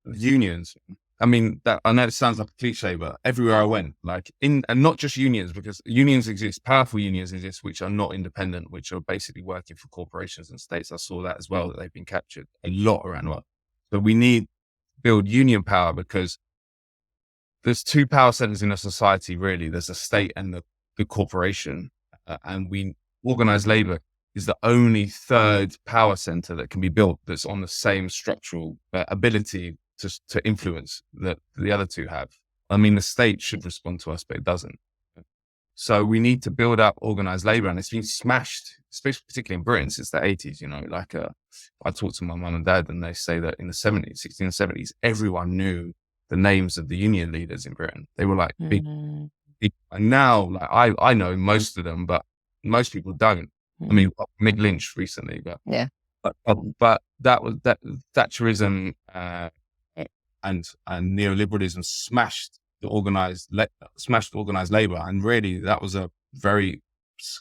unions, I mean, I know it sounds like a cliche, but everywhere I went, and not just unions, because unions exist, powerful unions exist, which are not independent, which are basically working for corporations and states. I saw that as well, that they've been captured a lot around the world. But we need to build union power because there's two power centers in a society, really. There's the state and the corporation. And organized labor is the only third power center that can be built that's on the same structural ability to influence that the other two have. I mean, the state should respond to us, but it doesn't. So we need to build up organized labor, and it's been smashed, especially particularly in Britain since the 80s. I talked to my mum and dad, and they say that in the 70s, 60s and 70s, everyone knew the names of the union leaders in Britain. They were like big. And now, I know most of them, but most people don't. I mean, Mick Lynch recently, but that was that Thatcherism and neoliberalism smashed organized labor, and really that was a very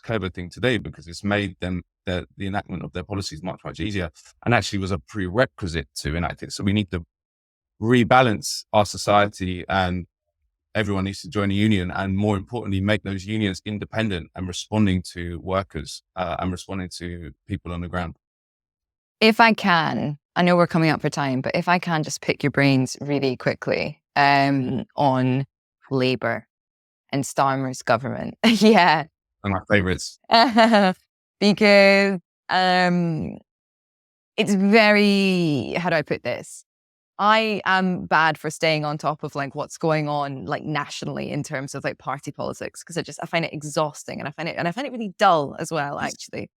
clever thing to do because it's made them the enactment of their policies much easier, and actually was a prerequisite to enact it. So we need to rebalance our society, and everyone needs to join a union, and more importantly, make those unions independent and responding to workers and responding to people on the ground. If I can, I know we're coming up for time, but if I can just pick your brains really quickly on Labour and Starmer's government. Yeah. And my favorites. Because it's very, how do I put this? I am bad for staying on top of like what's going on like nationally in terms of like party politics, because I find it exhausting, and I find it really dull as well, actually.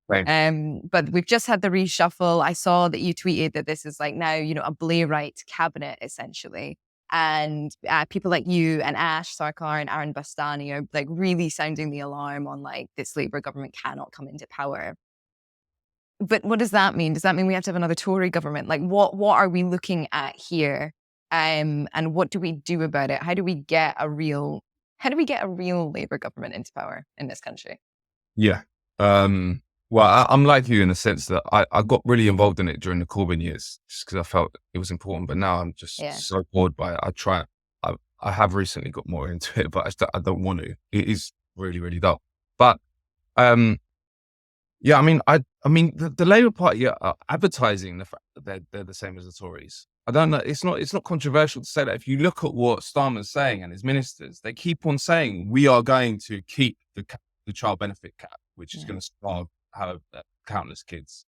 Right. But we've just had the reshuffle. I saw that you tweeted that this is like now, a Blairite cabinet essentially. And people like you and Ash Sarkar and Aaron Bastani are like really sounding the alarm on like this Labour government cannot come into power. But what does that mean? Does that mean we have to have another Tory government? Like what are we looking at here? And what do we do about it? How do we get a real Labour government into power in this country? Yeah. Well, I'm like you in the sense that I got really involved in it during the Corbyn years just because I felt it was important. But now I'm just so bored by it. I have recently got more into it, but I don't want to. It is really, really dull. But yeah, I mean, the Labour Party are advertising the fact that they're the same as the Tories. I don't know. It's not controversial to say that. If you look at what Starmer's saying and his ministers, they keep on saying we are going to keep the child benefit cap, which is going to starve countless kids.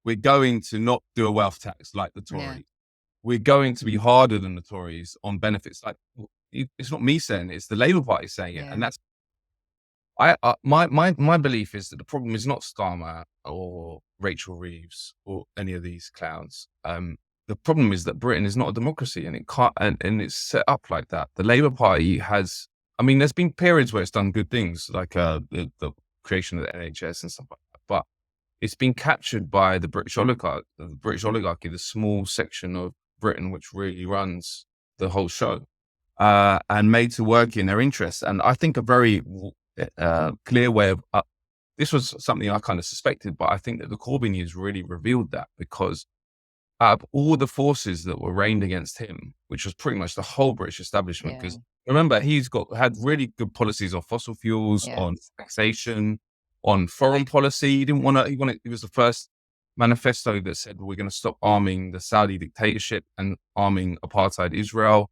We're going to not do a wealth tax like the Tories. Yeah. We're going to be harder than the Tories on benefits. Like, it's not me saying it, it's the Labour Party saying it, and that's. My belief is that the problem is not Starmer or Rachel Reeves or any of these clowns. The problem is that Britain is not a democracy, and it can't, and it's set up like that. The Labour Party has, there's been periods where it's done good things, like the creation of the NHS and stuff like that, but it's been captured by the British oligarchy, the small section of Britain which really runs the whole show, and made to work in their interests. And I think a very clear way of this was something I kind of suspected, but I think that the Corbyn years really revealed that, because out of all the forces that were raigned against him, which was pretty much the whole British establishment, because remember, he's had really good policies on fossil fuels, on taxation, on foreign policy. He was the first manifesto that said we're going to stop arming the Saudi dictatorship and arming apartheid Israel.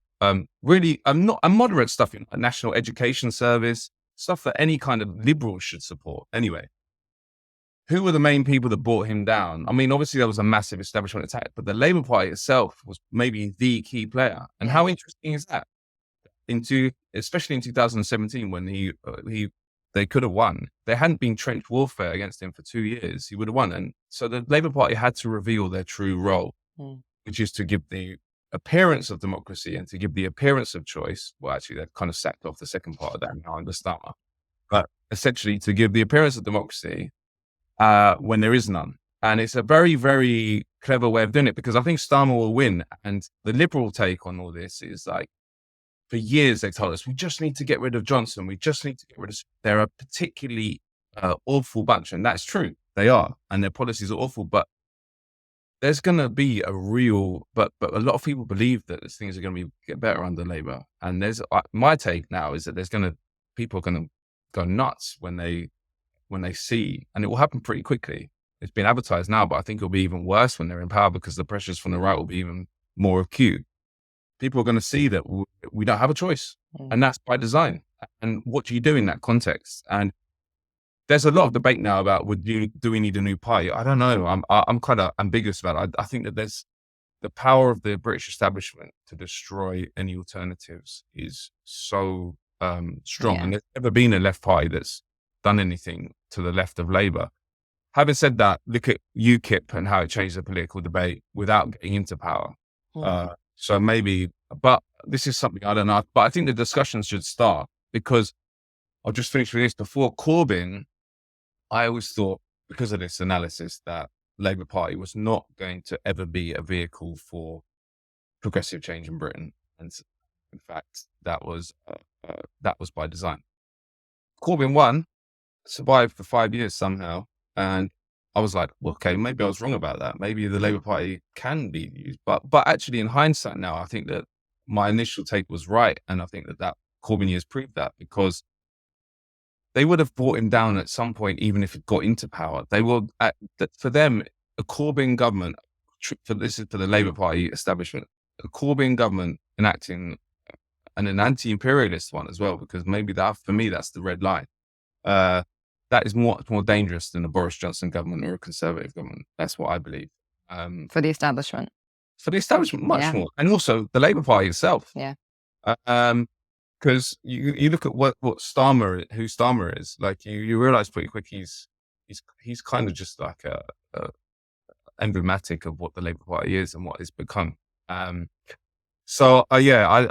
Really, moderate stuff in national education service, stuff that any kind of liberal should support. Anyway, who were the main people that brought him down? Obviously there was a massive establishment attack, but the Labour Party itself was maybe the key player. And how interesting is that? Especially in 2017, when they could have won. There hadn't been trench warfare against him for 2 years. He would have won. And so the Labour Party had to reveal their true role, which is to give the appearance of democracy and to give the appearance of choice. Well, actually, they kind of sacked off the second part of that now in the Starmer. But essentially to give the appearance of democracy when there is none. And it's a very, very clever way of doing it, because I think Starmer will win. And the liberal take on all this is like, for years they told us, we just need to get rid of Johnson. We just need to get rid of. They're a particularly awful bunch. And that's true. They are. And their policies are awful. But there's going to be a real, but a lot of people believe that things are going to get better under Labour. And there's my take now is that people are going to go nuts when they see, and it will happen pretty quickly. It's been advertised now, but I think it'll be even worse when they're in power, because the pressures from the right will be even more acute. People are going to see that we don't have a choice, and that's by design. And what do you do in that context? And there's a lot of debate now about do we need a new party? I don't know. I'm kind of ambiguous about it. I think that there's the power of the British establishment to destroy any alternatives is so strong, and there's never been a left party that's done anything to the left of Labour. Having said that, look at UKIP and how it changed the political debate without getting into power. So maybe, but this is something I don't know. But I think the discussions should start, because I'll just finish with this. Before Corbyn, I always thought, because of this analysis, that Labour Party was not going to ever be a vehicle for progressive change in Britain. And in fact, that was by design. Corbyn won, survived for 5 years somehow. And I was like, well, okay, maybe I was wrong about that. Maybe the Labour Party can be used. But actually, in hindsight now, I think that my initial take was right. And I think that Corbyn years proved that, because they would have brought him down at some point, even if it got into power. They will, for them, a Corbyn government, this is for the Labour Party establishment, a Corbyn government enacting an anti-imperialist one as well, because maybe that, for me, that's the red line. That is much more dangerous than a Boris Johnson government or a Conservative government. That's what I believe. For the establishment. For the establishment, much more. And also the Labour Party itself. Yeah. Because you look at who Starmer is, like you realize pretty quick he's kind of just like a emblematic of what the Labour Party is and what it's become. So I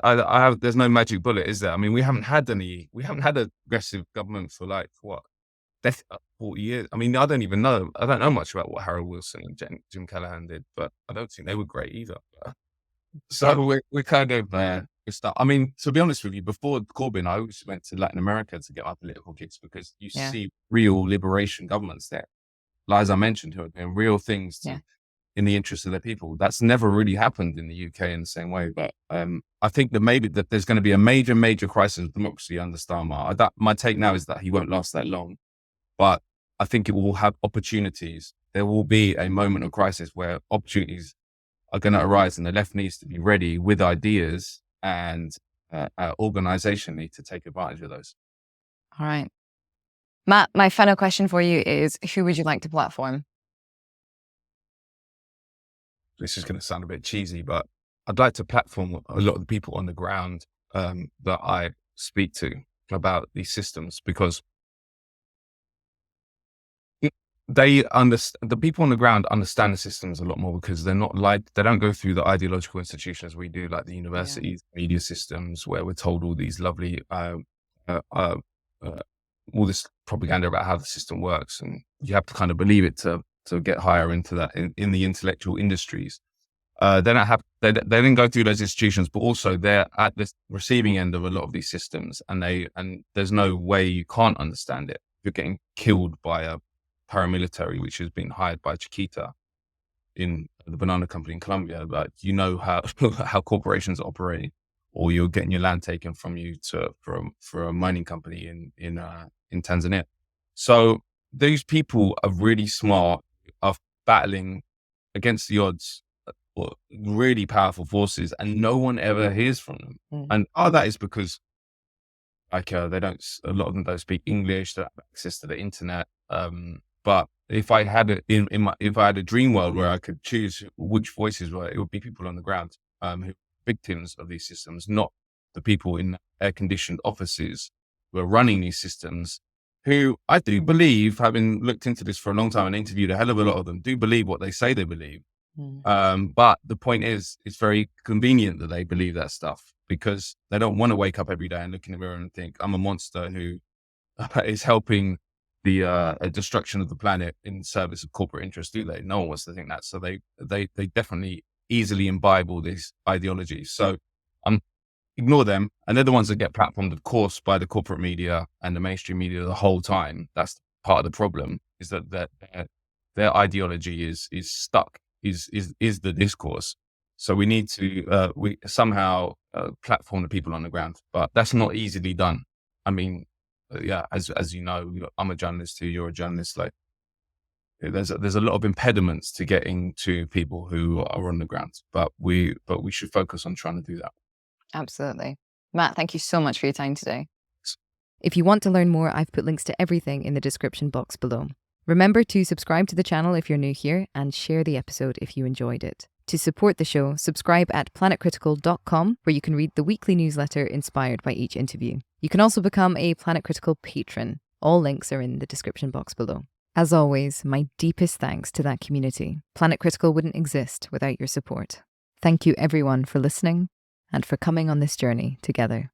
have, there's no magic bullet, is there? I mean, we haven't had aggressive government for like 40 years. I mean, I don't know much about what Harold Wilson and Jim Callaghan did, but I don't think they were great either. So we're kind of I mean, to be honest with you, before Corbyn, I always went to Latin America to get my political gigs because you see real liberation governments there. Like, as I mentioned, who are doing real things in the interest of their people. That's never really happened in the UK in the same way. But I think that maybe that there's going to be a major crisis of democracy under Starmer. My take now is that he won't last that long, but I think it will have opportunities. There will be a moment of crisis where opportunities are going to arise, and the left needs to be ready with ideas and organizationally to take advantage of those. All right. Matt, my final question for you is, who would you like to platform? This is going to sound a bit cheesy, but I'd like to platform a lot of the people on the ground that I speak to about these systems, because the people on the ground understand the systems a lot more, because they don't go through the ideological institutions we do, like the universities, media systems, where we're told all these lovely, all this propaganda about how the system works, and you have to kind of believe it to get higher into that in the intellectual industries. They didn't go through those institutions, but also they're at the receiving end of a lot of these systems, and there's no way you can't understand it. You're getting killed by a paramilitary which has been hired by Chiquita in the banana company in Colombia, but you know how corporations operate, or you're getting your land taken from you for a mining company in Tanzania. So these people are really smart, are battling against the odds, or really powerful forces, and no one ever hears from them. And that is because a lot of them don't speak English, they don't have access to the internet. But if I had a dream world where I could choose which voices were, it would be people on the ground, who are victims of these systems, not the people in air-conditioned offices who are running these systems, who I do believe, having looked into this for a long time and interviewed a hell of a lot of them, do believe what they say they believe. But the point is, it's very convenient that they believe that stuff, because they don't want to wake up every day and look in the mirror and think, I'm a monster who is helping the destruction of the planet in service of corporate interests, do they? No one wants to think that. So they definitely easily imbibe all these ideologies. So ignore them. And they're the ones that get platformed, of course, by the corporate media and the mainstream media the whole time. That's part of the problem, is that their ideology is stuck, is the discourse. So we need to somehow platform the people on the ground, but that's not easily done. I mean, as you know, I'm a journalist too, you're a journalist. Like, there's a lot of impediments to getting to people who are on the ground, but we should focus on trying to do that. Absolutely. Matt, thank you so much for your time today. If you want to learn more, I've put links to everything in the description box below. Remember to subscribe to the channel if you're new here, and share the episode if you enjoyed it. To support the show, subscribe at planetcritical.com, where you can read the weekly newsletter inspired by each interview. You can also become a Planet Critical patron. All links are in the description box below. As always, my deepest thanks to that community. Planet Critical wouldn't exist without your support. Thank you everyone for listening and for coming on this journey together.